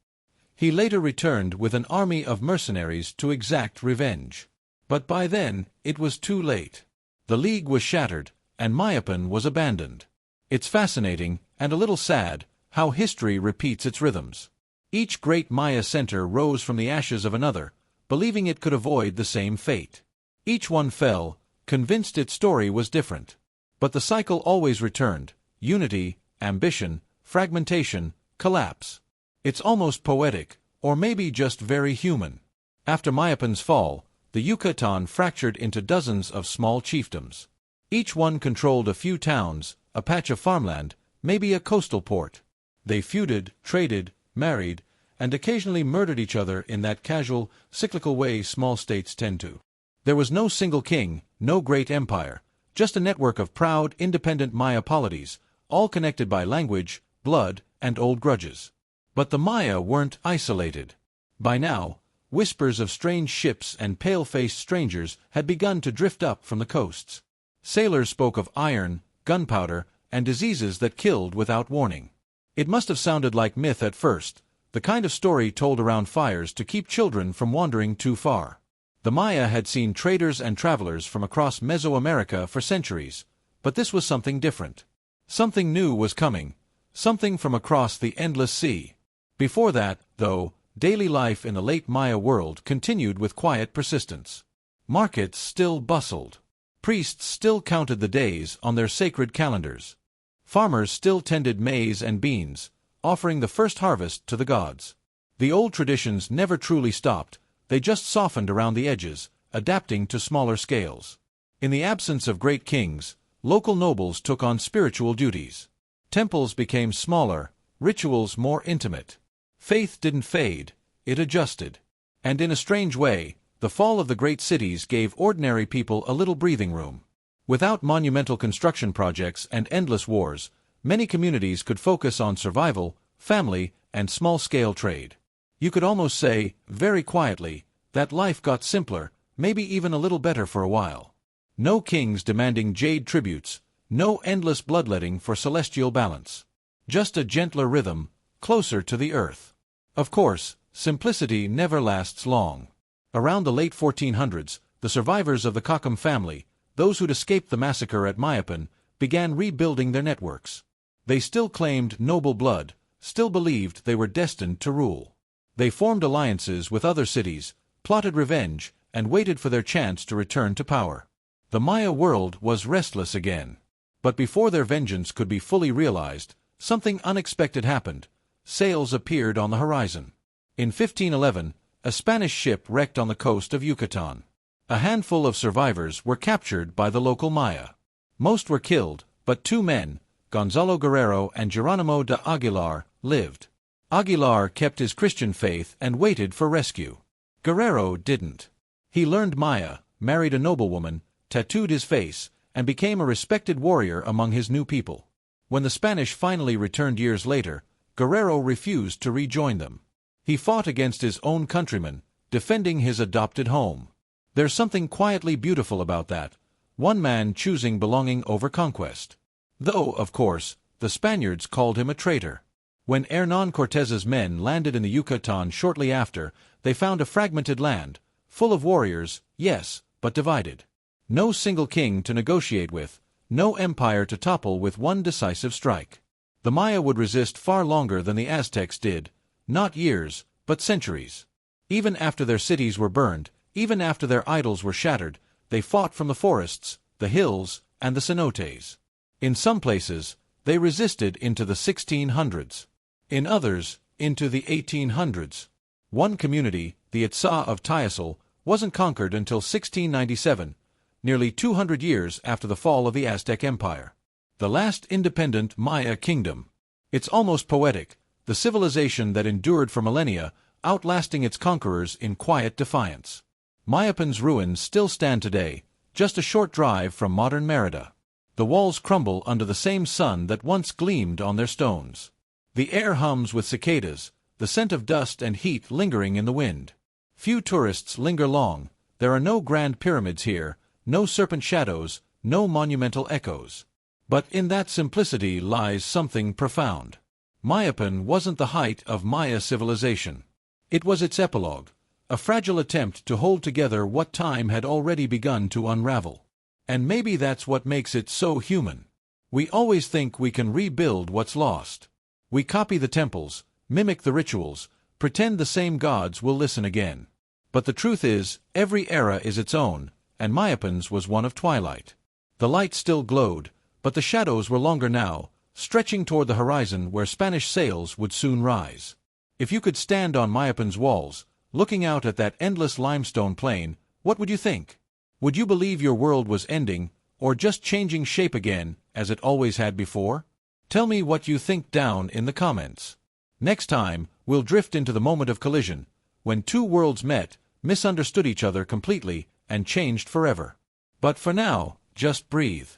Speaker 1: He later returned with an army of mercenaries to exact revenge. But by then, it was too late. The league was shattered, and Mayapan was abandoned. It's fascinating, and a little sad, how history repeats its rhythms. Each great Maya center rose from the ashes of another, believing it could avoid the same fate. Each one fell, convinced its story was different. But the cycle always returned: unity, ambition, fragmentation, collapse. It's almost poetic, or maybe just very human. After Mayapan's fall, the Yucatan fractured into dozens of small chiefdoms. Each one controlled a few towns, a patch of farmland, maybe a coastal port. They feuded, traded, married, and occasionally murdered each other in that casual, cyclical way small states tend to. There was no single king, no great empire, just a network of proud, independent Maya polities, all connected by language, blood, and old grudges. But the Maya weren't isolated. By now, whispers of strange ships and pale-faced strangers had begun to drift up from the coasts. Sailors spoke of iron, gunpowder, and diseases that killed without warning. It must have sounded like myth at first, the kind of story told around fires to keep children from wandering too far. The Maya had seen traders and travelers from across Mesoamerica for centuries, but this was something different. Something new was coming, something from across the endless sea. Before that, though, daily life in the late Maya world continued with quiet persistence. Markets still bustled. Priests still counted the days on their sacred calendars. Farmers still tended maize and beans, offering the first harvest to the gods. The old traditions never truly stopped, they just softened around the edges, adapting to smaller scales. In the absence of great kings, local nobles took on spiritual duties. Temples became smaller, rituals more intimate. Faith didn't fade, it adjusted. And in a strange way, the fall of the great cities gave ordinary people a little breathing room. Without monumental construction projects and endless wars, many communities could focus on survival, family, and small-scale trade. You could almost say, very quietly, that life got simpler, maybe even a little better for a while. No kings demanding jade tributes, no endless bloodletting for celestial balance. Just a gentler rhythm, closer to the earth. Of course, simplicity never lasts long. Around the late 1400s, the survivors of the Kakam family, those who'd escaped the massacre at Mayapan, began rebuilding their networks. They still claimed noble blood, still believed they were destined to rule. They formed alliances with other cities, plotted revenge, and waited for their chance to return to power. The Maya world was restless again. But before their vengeance could be fully realized, something unexpected happened. Sails appeared on the horizon. In 1511, a Spanish ship wrecked on the coast of Yucatan. A handful of survivors were captured by the local Maya. Most were killed, but two men, Gonzalo Guerrero and Geronimo de Aguilar, lived. Aguilar kept his Christian faith and waited for rescue. Guerrero didn't. He learned Maya, married a noblewoman, tattooed his face, and became a respected warrior among his new people. When the Spanish finally returned years later, Guerrero refused to rejoin them. He fought against his own countrymen, defending his adopted home. There's something quietly beautiful about that, one man choosing belonging over conquest. Though, of course, the Spaniards called him a traitor. When Hernán Cortés's men landed in the Yucatan shortly after, they found a fragmented land, full of warriors, yes, but divided. No single king to negotiate with, no empire to topple with one decisive strike. The Maya would resist far longer than the Aztecs did, not years, but centuries. Even after their cities were burned, even after their idols were shattered, they fought from the forests, the hills, and the cenotes. In some places, they resisted into the 1600s. In others, into the 1800s. One community, the Itza of Tayasal, wasn't conquered until 1697, nearly 200 years after the fall of the Aztec Empire. The last independent Maya kingdom. It's almost poetic, the civilization that endured for millennia, outlasting its conquerors in quiet defiance. Mayapan's ruins still stand today, just a short drive from modern Merida. The walls crumble under the same sun that once gleamed on their stones. The air hums with cicadas, the scent of dust and heat lingering in the wind. Few tourists linger long. There are no grand pyramids here, no serpent shadows, no monumental echoes. But in that simplicity lies something profound. Mayapan wasn't the height of Maya civilization. It was its epilogue, a fragile attempt to hold together what time had already begun to unravel. And maybe that's what makes it so human. We always think we can rebuild what's lost. We copy the temples, mimic the rituals, pretend the same gods will listen again. But the truth is, every era is its own, and Mayapan's was one of twilight. The light still glowed, but the shadows were longer now, stretching toward the horizon where Spanish sails would soon rise. If you could stand on Mayapan's walls, looking out at that endless limestone plain, what would you think? Would you believe your world was ending, or just changing shape again, as it always had before? Tell me what you think down in the comments. Next time, we'll drift into the moment of collision, when two worlds met, misunderstood each other completely, and changed forever. But for now, just breathe.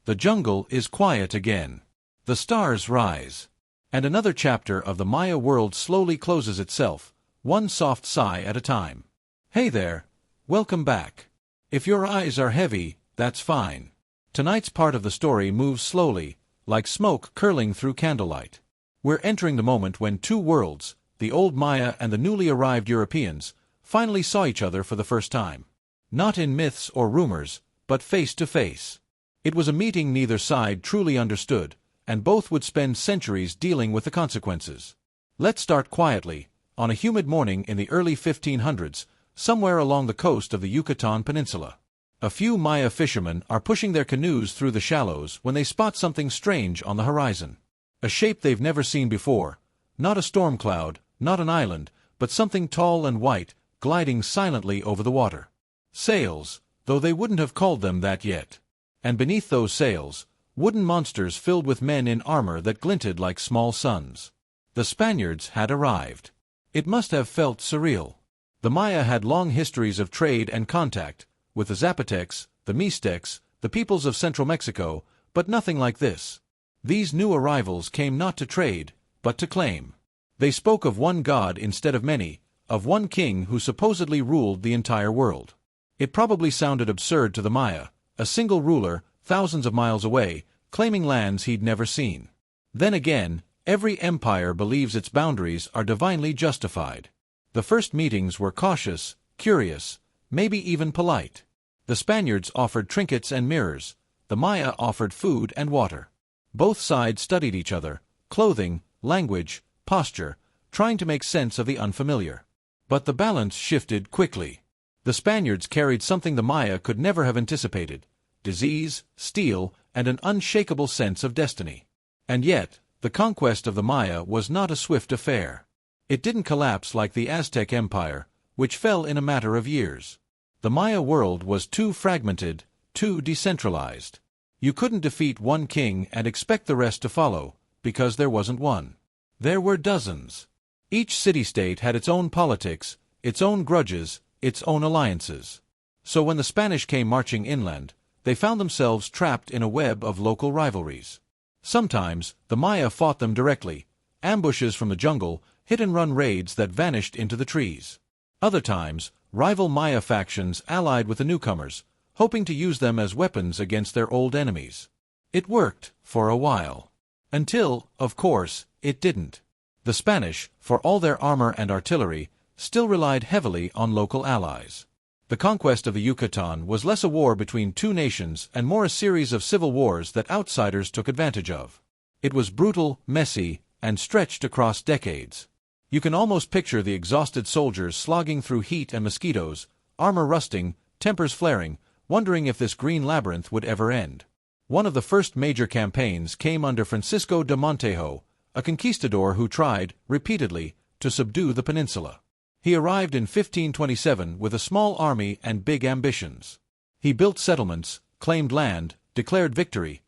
Speaker 1: The jungle is quiet again. The stars rise. And another chapter of the Maya world slowly closes itself, one soft sigh at a time. Hey there, welcome back. If your eyes are heavy, that's fine. Tonight's part of the story moves slowly, like smoke curling through candlelight. We're entering the moment when two worlds, the old Maya and the newly arrived Europeans, finally saw each other for the first time. Not in myths or rumors, but face to face. It was a meeting neither side truly understood, and both would spend centuries dealing with the consequences. Let's start quietly, on a humid morning in the early 1500s, somewhere along the coast of the Yucatan Peninsula. A few Maya fishermen are pushing their canoes through the shallows when they spot something strange on the horizon. A shape they've never seen before, not a storm cloud, not an island, but something tall and white, gliding silently over the water. Sails, though they wouldn't have called them that yet. And beneath those sails, wooden monsters filled with men in armor that glinted like small suns. The Spaniards had arrived. It must have felt surreal. The Maya had long histories of trade and contact, with the Zapotecs, the Mixtecs, the peoples of central Mexico, but nothing like this. These new arrivals came not to trade, but to claim. They spoke of one god instead of many, of one king who supposedly ruled the entire world. It probably sounded absurd to the Maya, a single ruler, thousands of miles away, claiming lands he'd never seen. Then again, every empire believes its boundaries are divinely justified. The first meetings were cautious, curious, maybe even polite. The Spaniards offered trinkets and mirrors, the Maya offered food and water. Both sides studied each other, clothing, language, posture, trying to make sense of the unfamiliar. But the balance shifted quickly. The Spaniards carried something the Maya could never have anticipated: disease, steel, and an unshakable sense of destiny. And yet, the conquest of the Maya was not a swift affair. It didn't collapse like the Aztec Empire, which fell in a matter of years. The Maya world was too fragmented, too decentralized. You couldn't defeat one king and expect the rest to follow, because there wasn't one. There were dozens. Each city-state had its own politics, its own grudges, its own alliances. So when the Spanish came marching inland, they found themselves trapped in a web of local rivalries. Sometimes, the Maya fought them directly, ambushes from the jungle, hit-and-run raids that vanished into the trees. Other times, rival Maya factions allied with the newcomers, hoping to use them as weapons against their old enemies. It worked, for a while. Until, of course, it didn't. The Spanish, for all their armor and artillery, still relied heavily on local allies. The conquest of the Yucatan was less a war between two nations and more a series of civil wars that outsiders took advantage of. It was brutal, messy, and stretched across decades. You can almost picture the exhausted soldiers slogging through heat and mosquitoes, armor rusting, tempers flaring, wondering if this green labyrinth would ever end. One of the first major campaigns came under Francisco de Montejo, a conquistador who tried, repeatedly, to subdue the peninsula. He arrived in 1527 with a small army and big ambitions. He built settlements, claimed land, declared victory,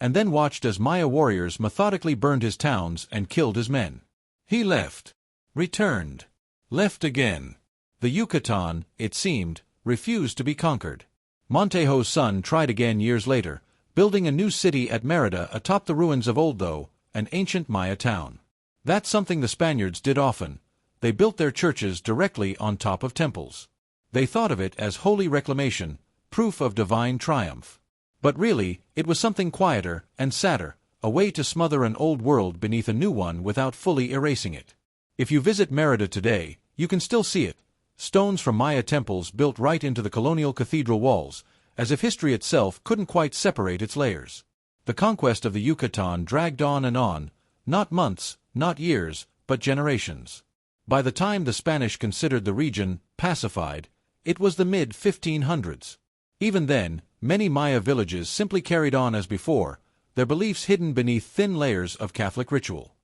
Speaker 1: and then watched as Maya warriors methodically burned his towns and killed his men. He left, returned, left again. The Yucatan, it seemed, refused to be conquered. Montejo's son tried again years later, building a new city at Mérida atop the ruins of Oldo, an ancient Maya town. That's something the Spaniards did often. They built their churches directly on top of temples. They thought of it as holy reclamation, proof of divine triumph. But really, it was something quieter and sadder, a way to smother an old world beneath a new one without fully erasing it. If you visit Mérida today, you can still see it. Stones from Maya temples built right into the colonial cathedral walls, as if history itself couldn't quite separate its layers. The conquest of the Yucatan dragged on, not months, not years, but generations. By the time the Spanish considered the region pacified, it was the mid-1500s. Even then, many Maya villages simply carried on as before, their beliefs hidden beneath thin layers of Catholic ritual.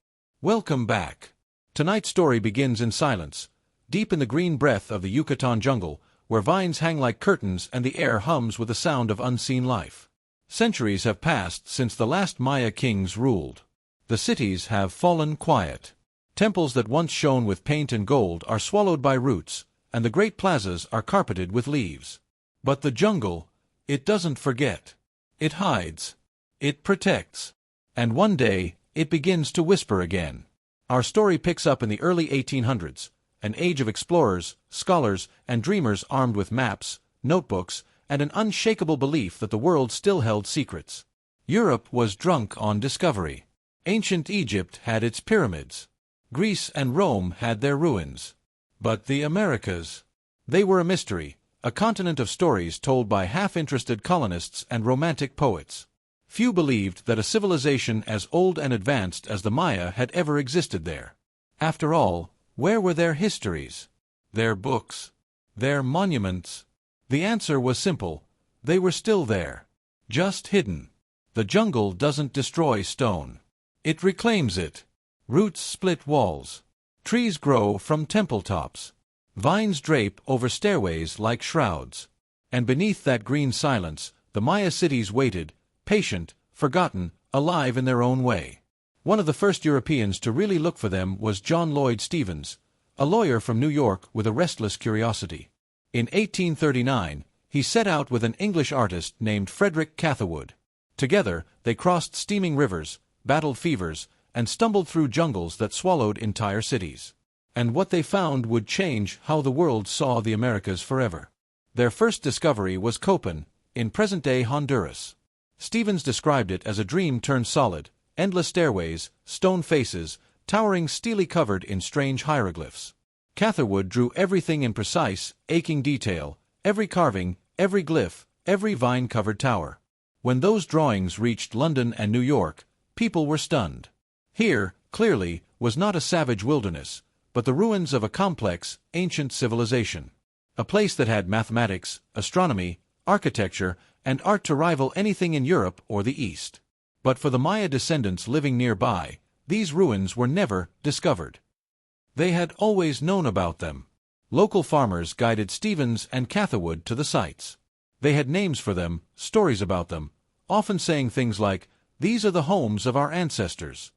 Speaker 1: Welcome back. Tonight's story begins in silence, deep in the green breath of the Yucatan jungle, where vines hang like curtains and the air hums with the sound of unseen life. Centuries have passed since the last Maya kings ruled. The cities have fallen quiet. Temples that once shone with paint and gold are swallowed by roots, and the great plazas are carpeted with leaves. But the jungle, it doesn't forget. It hides. It protects. And one day, it begins to whisper again. Our story picks up in the early 1800s, an age of explorers, scholars, and dreamers armed with maps, notebooks, and an unshakable belief that the world still held secrets. Europe was drunk on discovery. Ancient Egypt had its pyramids. Greece and Rome had their ruins. But the Americas, they were a mystery, a continent of stories told by half-interested colonists and romantic poets. Few believed that a civilization as old and advanced as the Maya had ever existed there. After all, where were their histories? Their books? Their monuments? The answer was simple. They were still there. Just hidden. The jungle doesn't destroy stone. It reclaims it. Roots split walls. Trees grow from temple tops. Vines drape over stairways like shrouds. And beneath that green silence, the Maya cities waited, patient, forgotten, alive in their own way. One of the first Europeans to really look for them was John Lloyd Stevens, a lawyer from New York with a restless curiosity. In 1839, he set out with an English artist named Frederick Catherwood. Together, they crossed steaming rivers, battled fevers, and stumbled through jungles that swallowed entire cities. And what they found would change how the world saw the Americas forever. Their first discovery was Copan, in present-day Honduras. Stevens described it as a dream turned solid, endless stairways, stone faces, towering steely covered in strange hieroglyphs. Catherwood drew everything in precise, aching detail, every carving, every glyph, every vine-covered tower. When those drawings reached London and New York, people were stunned. Here, clearly, was not a savage wilderness, but the ruins of a complex, ancient civilization. A place that had mathematics, astronomy, architecture, and art to rival anything in Europe or the East. But for the Maya descendants living nearby, these ruins were never discovered. They had always known about them. Local farmers guided Stevens and Catherwood to the sites. They had names for them, stories about them, often saying things like, "These are the homes of our ancestors."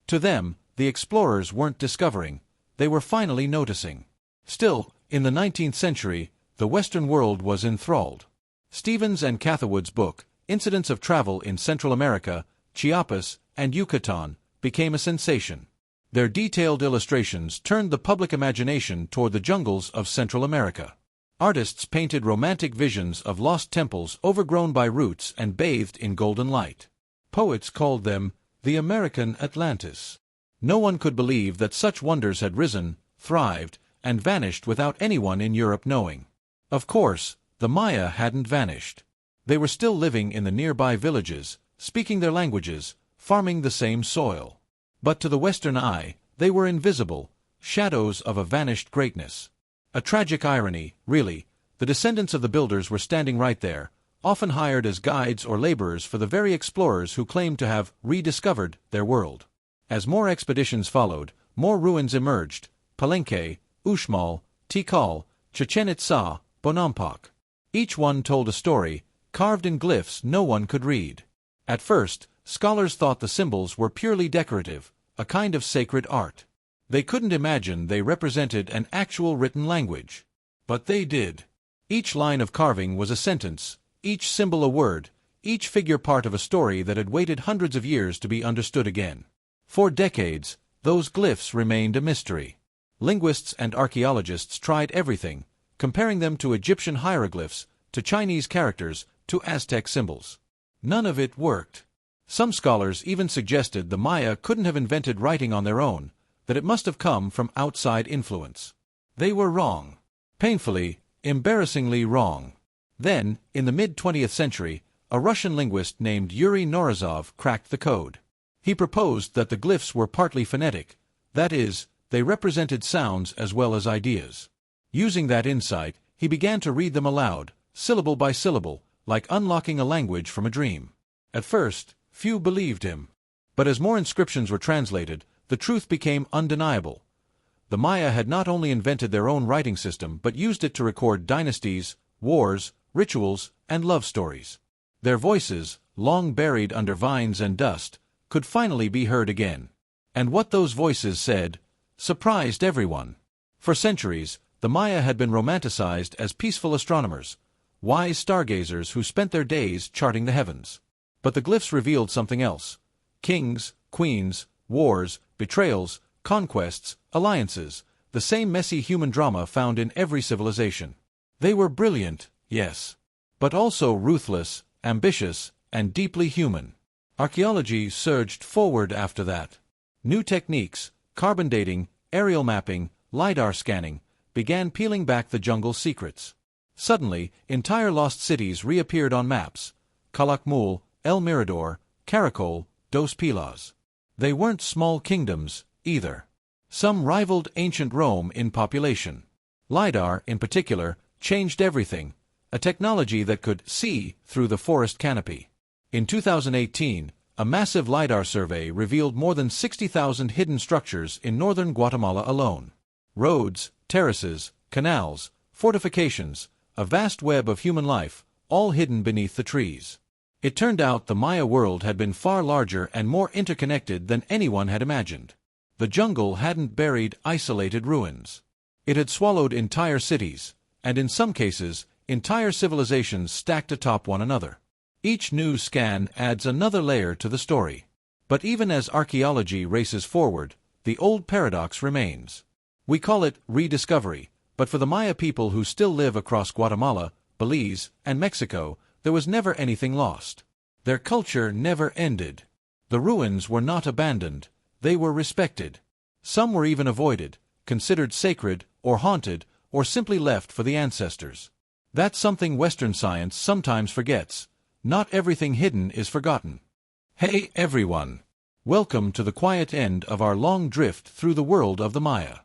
Speaker 1: To them, the explorers weren't discovering, they were finally noticing. Still, in the 19th century, the Western world was enthralled. Stevens and Catherwood's book, Incidents of Travel in Central America, Chiapas, and Yucatan, became a sensation. Their detailed illustrations turned the public imagination toward the jungles of Central America. Artists painted romantic visions of lost temples overgrown by roots and bathed in golden light. Poets called them the American Atlantis. No one could believe that such wonders had risen, thrived, and vanished without anyone in Europe knowing. Of course, the Maya hadn't vanished. They were still living in the nearby villages, speaking their languages, farming the same soil. But to the Western eye, they were invisible, shadows of a vanished greatness. A tragic irony, really. The descendants of the builders were standing right there, often hired as guides or laborers for the very explorers who claimed to have rediscovered their world. As more expeditions followed, more ruins emerged: Palenque, Uxmal, Tikal, Chichen Itza, Bonampak. Each one told a story, carved in glyphs no one could read. At first, scholars thought the symbols were purely decorative, a kind of sacred art. They couldn't imagine they represented an actual written language. But they did. Each line of carving was a sentence, each symbol a word, each figure part of a story that had waited hundreds of years to be understood again. For decades, those glyphs remained a mystery. Linguists and archaeologists tried everything, comparing them to Egyptian hieroglyphs, to Chinese characters, to Aztec symbols. None of it worked. Some scholars even suggested the Maya couldn't have invented writing on their own, that it must have come from outside influence. They were wrong. Painfully, embarrassingly wrong. Then, in the mid-20th century, a Russian linguist named Yuri Norizov cracked the code. He proposed that the glyphs were partly phonetic, that is, they represented sounds as well as ideas. Using that insight, he began to read them aloud, syllable by syllable, like unlocking a language from a dream. At first, few believed him. But as more inscriptions were translated, the truth became undeniable. The Maya had not only invented their own writing system but used it to record dynasties, wars, rituals, and love stories. Their voices, long buried under vines and dust, could finally be heard again. And what those voices said surprised everyone. For centuries, the Maya had been romanticized as peaceful astronomers, wise stargazers who spent their days charting the heavens. But the glyphs revealed something else. Kings, queens, wars, betrayals, conquests, alliances, the same messy human drama found in every civilization. They were brilliant, yes, but also ruthless, ambitious, and deeply human. Archaeology surged forward after that. New techniques, carbon dating, aerial mapping, LiDAR scanning, began peeling back the jungle's secrets. Suddenly, entire lost cities reappeared on maps. Calakmul, El Mirador, Caracol, Dos Pilas. They weren't small kingdoms, either. Some rivaled ancient Rome in population. LiDAR, in particular, changed everything, a technology that could see through the forest canopy. In 2018, a massive LiDAR survey revealed more than 60,000 hidden structures in northern Guatemala alone. Roads, terraces, canals, fortifications, a vast web of human life, all hidden beneath the trees. It turned out the Maya world had been far larger and more interconnected than anyone had imagined. The jungle hadn't buried isolated ruins. It had swallowed entire cities, and in some cases, entire civilizations stacked atop one another. Each new scan adds another layer to the story. But even as archaeology races forward, the old paradox remains. We call it rediscovery, but for the Maya people who still live across Guatemala, Belize, and Mexico, there was never anything lost. Their culture never ended. The ruins were not abandoned, they were respected. Some were even avoided, considered sacred, or haunted, or simply left for the ancestors. That's something Western science sometimes forgets. Not everything hidden is forgotten. Hey everyone! Welcome to the quiet end of our long drift through the world of the Maya.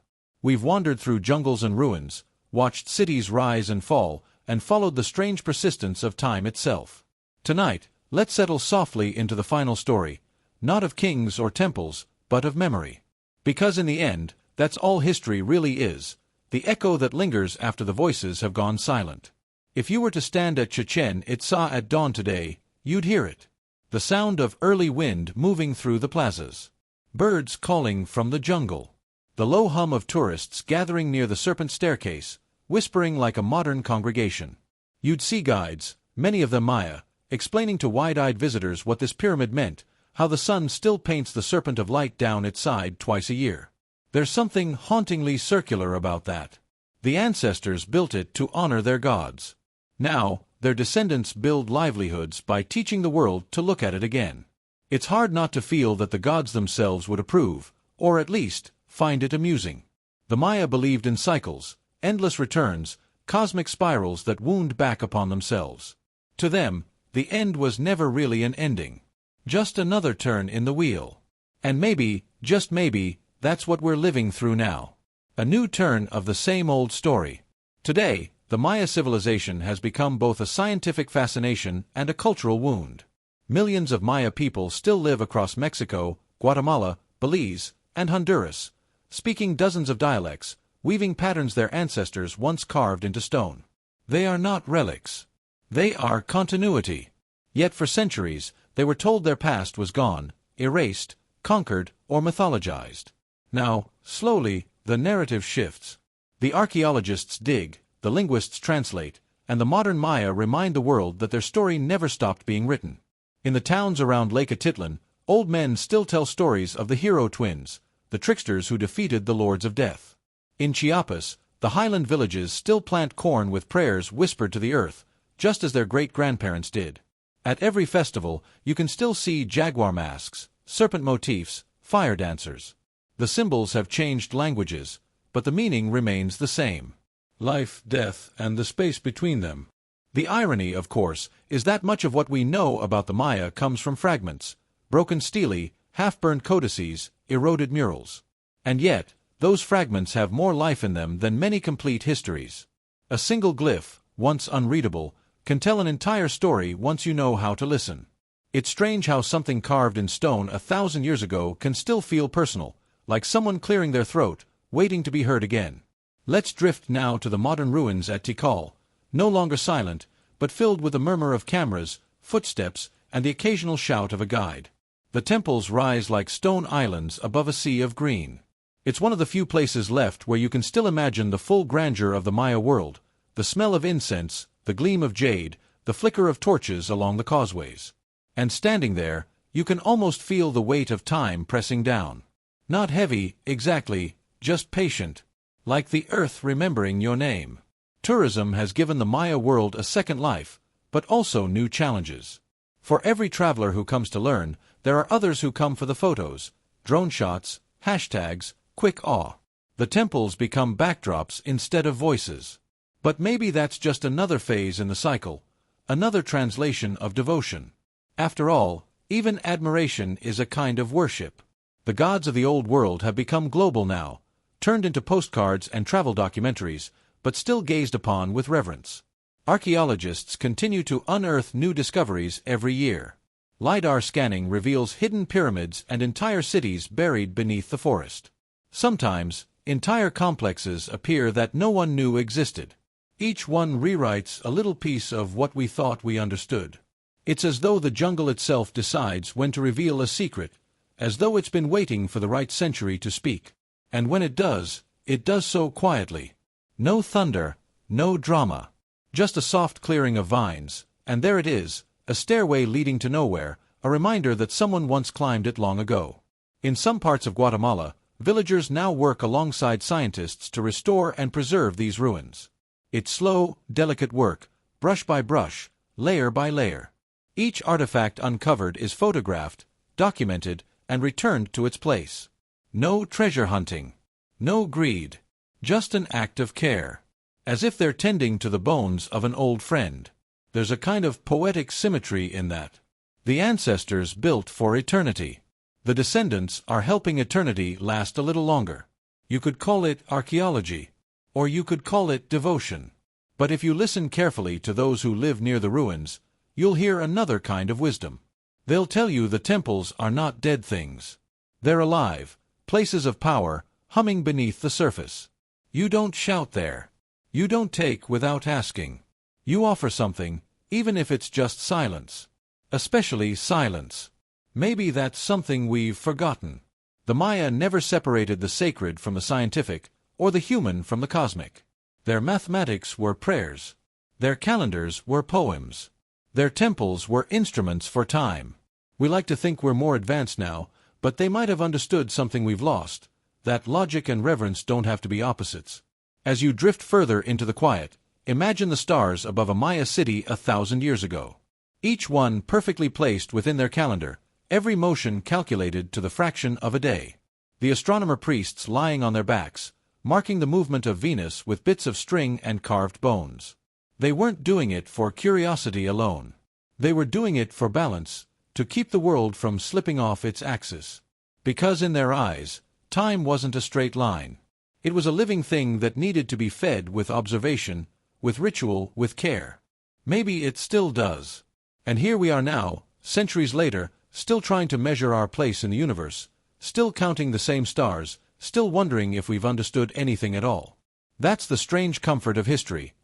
Speaker 1: We've wandered through jungles and ruins, watched cities rise and fall, and followed the strange persistence of time itself. Tonight, let's settle softly into the final story, not of kings or temples, but of memory. Because in the end, that's all history really is, the echo that lingers after the voices have gone silent. If you were to stand at Chichen Itza at dawn today, you'd hear it. The sound of early wind moving through the plazas. Birds calling from the jungle. The low hum of tourists gathering near the serpent staircase, whispering like a modern congregation. You'd see guides, many of them Maya, explaining to wide-eyed visitors what this pyramid meant, how the sun still paints the serpent of light down its side twice a year. There's something hauntingly circular about that. The ancestors built it to honor their gods. Now, their descendants build livelihoods by teaching the world to look at it again. It's hard not to feel that the gods themselves would approve, or at least, find it amusing. The Maya believed in cycles, endless returns, cosmic spirals that wound back upon themselves. To them, the end was never really an ending. Just another turn in the wheel. And maybe, just maybe, that's what we're living through now. A new turn of the same old story. Today, the Maya civilization has become both a scientific fascination and a cultural wound. Millions of Maya people still live across Mexico, Guatemala, Belize, and Honduras, speaking dozens of dialects, weaving patterns their ancestors once carved into stone. They are not relics. They are continuity. Yet for centuries, they were told their past was gone, erased, conquered, or mythologized. Now, slowly, the narrative shifts. The archaeologists dig, the linguists translate, and the modern Maya remind the world that their story never stopped being written. In the towns around Lake Atitlan, old men still tell stories of the hero twins, the tricksters who defeated the lords of death. In Chiapas, the highland villages still plant corn with prayers whispered to the earth, just as their great-grandparents did. At every festival, you can still see jaguar masks, serpent motifs, fire dancers. The symbols have changed languages, but the meaning remains the same. Life, death, and the space between them. The irony, of course, is that much of what we know about the Maya comes from fragments, broken stele, half-burned codices, eroded murals. And yet, those fragments have more life in them than many complete histories. A single glyph, once unreadable, can tell an entire story once you know how to listen. It's strange how something carved in stone 1,000 years ago can still feel personal, like someone clearing their throat, waiting to be heard again. Let's drift now to the modern ruins at Tikal, no longer silent, but filled with the murmur of cameras, footsteps, and the occasional shout of a guide. The temples rise like stone islands above a sea of green. It's one of the few places left where you can still imagine the full grandeur of the Maya world, the smell of incense, the gleam of jade, the flicker of torches along the causeways. And standing there, you can almost feel the weight of time pressing down. Not heavy, exactly, just patient. Like the earth remembering your name. Tourism has given the Maya world a second life, but also new challenges. For every traveler who comes to learn, there are others who come for the photos, drone shots, hashtags, quick awe. The temples become backdrops instead of voices. But maybe that's just another phase in the cycle, another translation of devotion. After all, even admiration is a kind of worship. The gods of the old world have become global now, turned into postcards and travel documentaries, but still gazed upon with reverence. Archaeologists continue to unearth new discoveries every year. LiDAR scanning reveals hidden pyramids and entire cities buried beneath the forest. Sometimes, entire complexes appear that no one knew existed. Each one rewrites a little piece of what we thought we understood. It's as though the jungle itself decides when to reveal a secret, as though it's been waiting for the right century to speak. And when it does so quietly. No thunder, no drama. Just a soft clearing of vines, and there it is, a stairway leading to nowhere, a reminder that someone once climbed it long ago. In some parts of Guatemala, villagers now work alongside scientists to restore and preserve these ruins. It's slow, delicate work, brush by brush, layer by layer. Each artifact uncovered is photographed, documented, and returned to its place. No treasure hunting. No greed. Just an act of care. As if they're tending to the bones of an old friend. There's a kind of poetic symmetry in that. The ancestors built for eternity. The descendants are helping eternity last a little longer. You could call it archaeology. Or you could call it devotion. But if you listen carefully to those who live near the ruins, you'll hear another kind of wisdom. They'll tell you the temples are not dead things. They're alive, places of power, humming beneath the surface. You don't shout there. You don't take without asking. You offer something, even if it's just silence. Especially silence. Maybe that's something we've forgotten. The Maya never separated the sacred from the scientific, or the human from the cosmic. Their mathematics were prayers. Their calendars were poems. Their temples were instruments for time. We like to think we're more advanced now, but they might have understood something we've lost, that logic and reverence don't have to be opposites. As you drift further into the quiet, imagine the stars above a Maya city 1,000 years ago. Each one perfectly placed within their calendar, every motion calculated to the fraction of a day. The astronomer priests lying on their backs, marking the movement of Venus with bits of string and carved bones. They weren't doing it for curiosity alone. They were doing it for balance, to keep the world from slipping off its axis. Because in their eyes, time wasn't a straight line. It was a living thing that needed to be fed with observation, with ritual, with care. Maybe it still does. And here we are now, centuries later, still trying to measure our place in the universe, still counting the same stars, still wondering if we've understood anything at all. That's the strange comfort of history.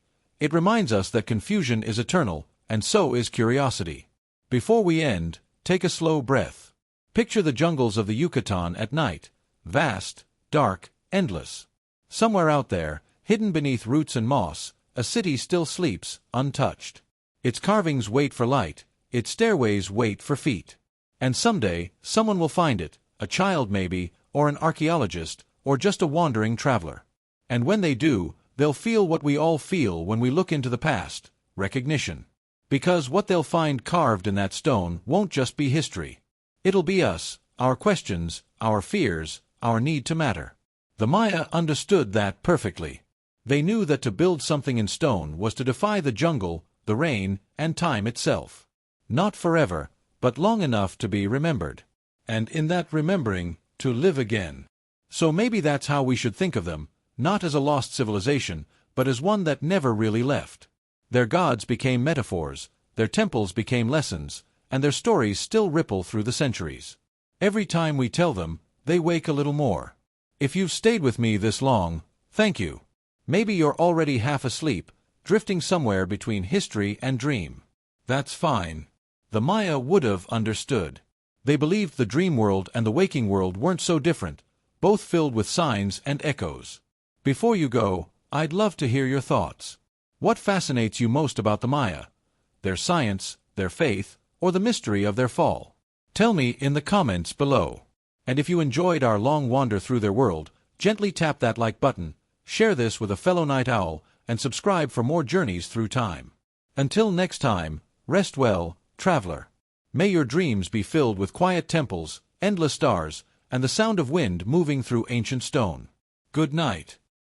Speaker 1: It reminds us that confusion is eternal, and so is curiosity. Before we end, take a slow breath. Picture the jungles of the Yucatan at night, vast, dark, endless. Somewhere out there, hidden beneath roots and moss, a city still sleeps, untouched. Its carvings wait for light, its stairways wait for feet. And someday, someone will find it, a child maybe, or an archaeologist, or just a wandering traveler. And when they do, they'll feel what we all feel when we look into the past, recognition. Because what they'll find carved in that stone won't just be history. It'll be us, our questions, our fears, our need to matter. The Maya understood that perfectly. They knew that to build something in stone was to defy the jungle, the rain, and time itself. Not forever, but long enough to be remembered. And in that remembering, to live again. So maybe that's how we should think of them, not as a lost civilization, but as one that never really left. Their gods became metaphors, their temples became lessons, and their stories still ripple through the centuries. Every time we tell them, they wake a little more. If you've stayed with me this long, thank you. Maybe you're already half asleep, drifting somewhere between history and dream. That's fine. The Maya would have understood. They believed the dream world and the waking world weren't so different, both filled with signs and echoes. Before you go, I'd love to hear your thoughts. What fascinates you most about the Maya? Their science, their faith, or the mystery of their fall? Tell me in the comments below. And if you enjoyed our long wander through their world, gently tap that like button, share this with a fellow night owl, and subscribe for more journeys through time. Until next time, rest well, traveler. May your dreams be filled with quiet temples, endless stars, and the sound of wind moving through ancient stone. Good night.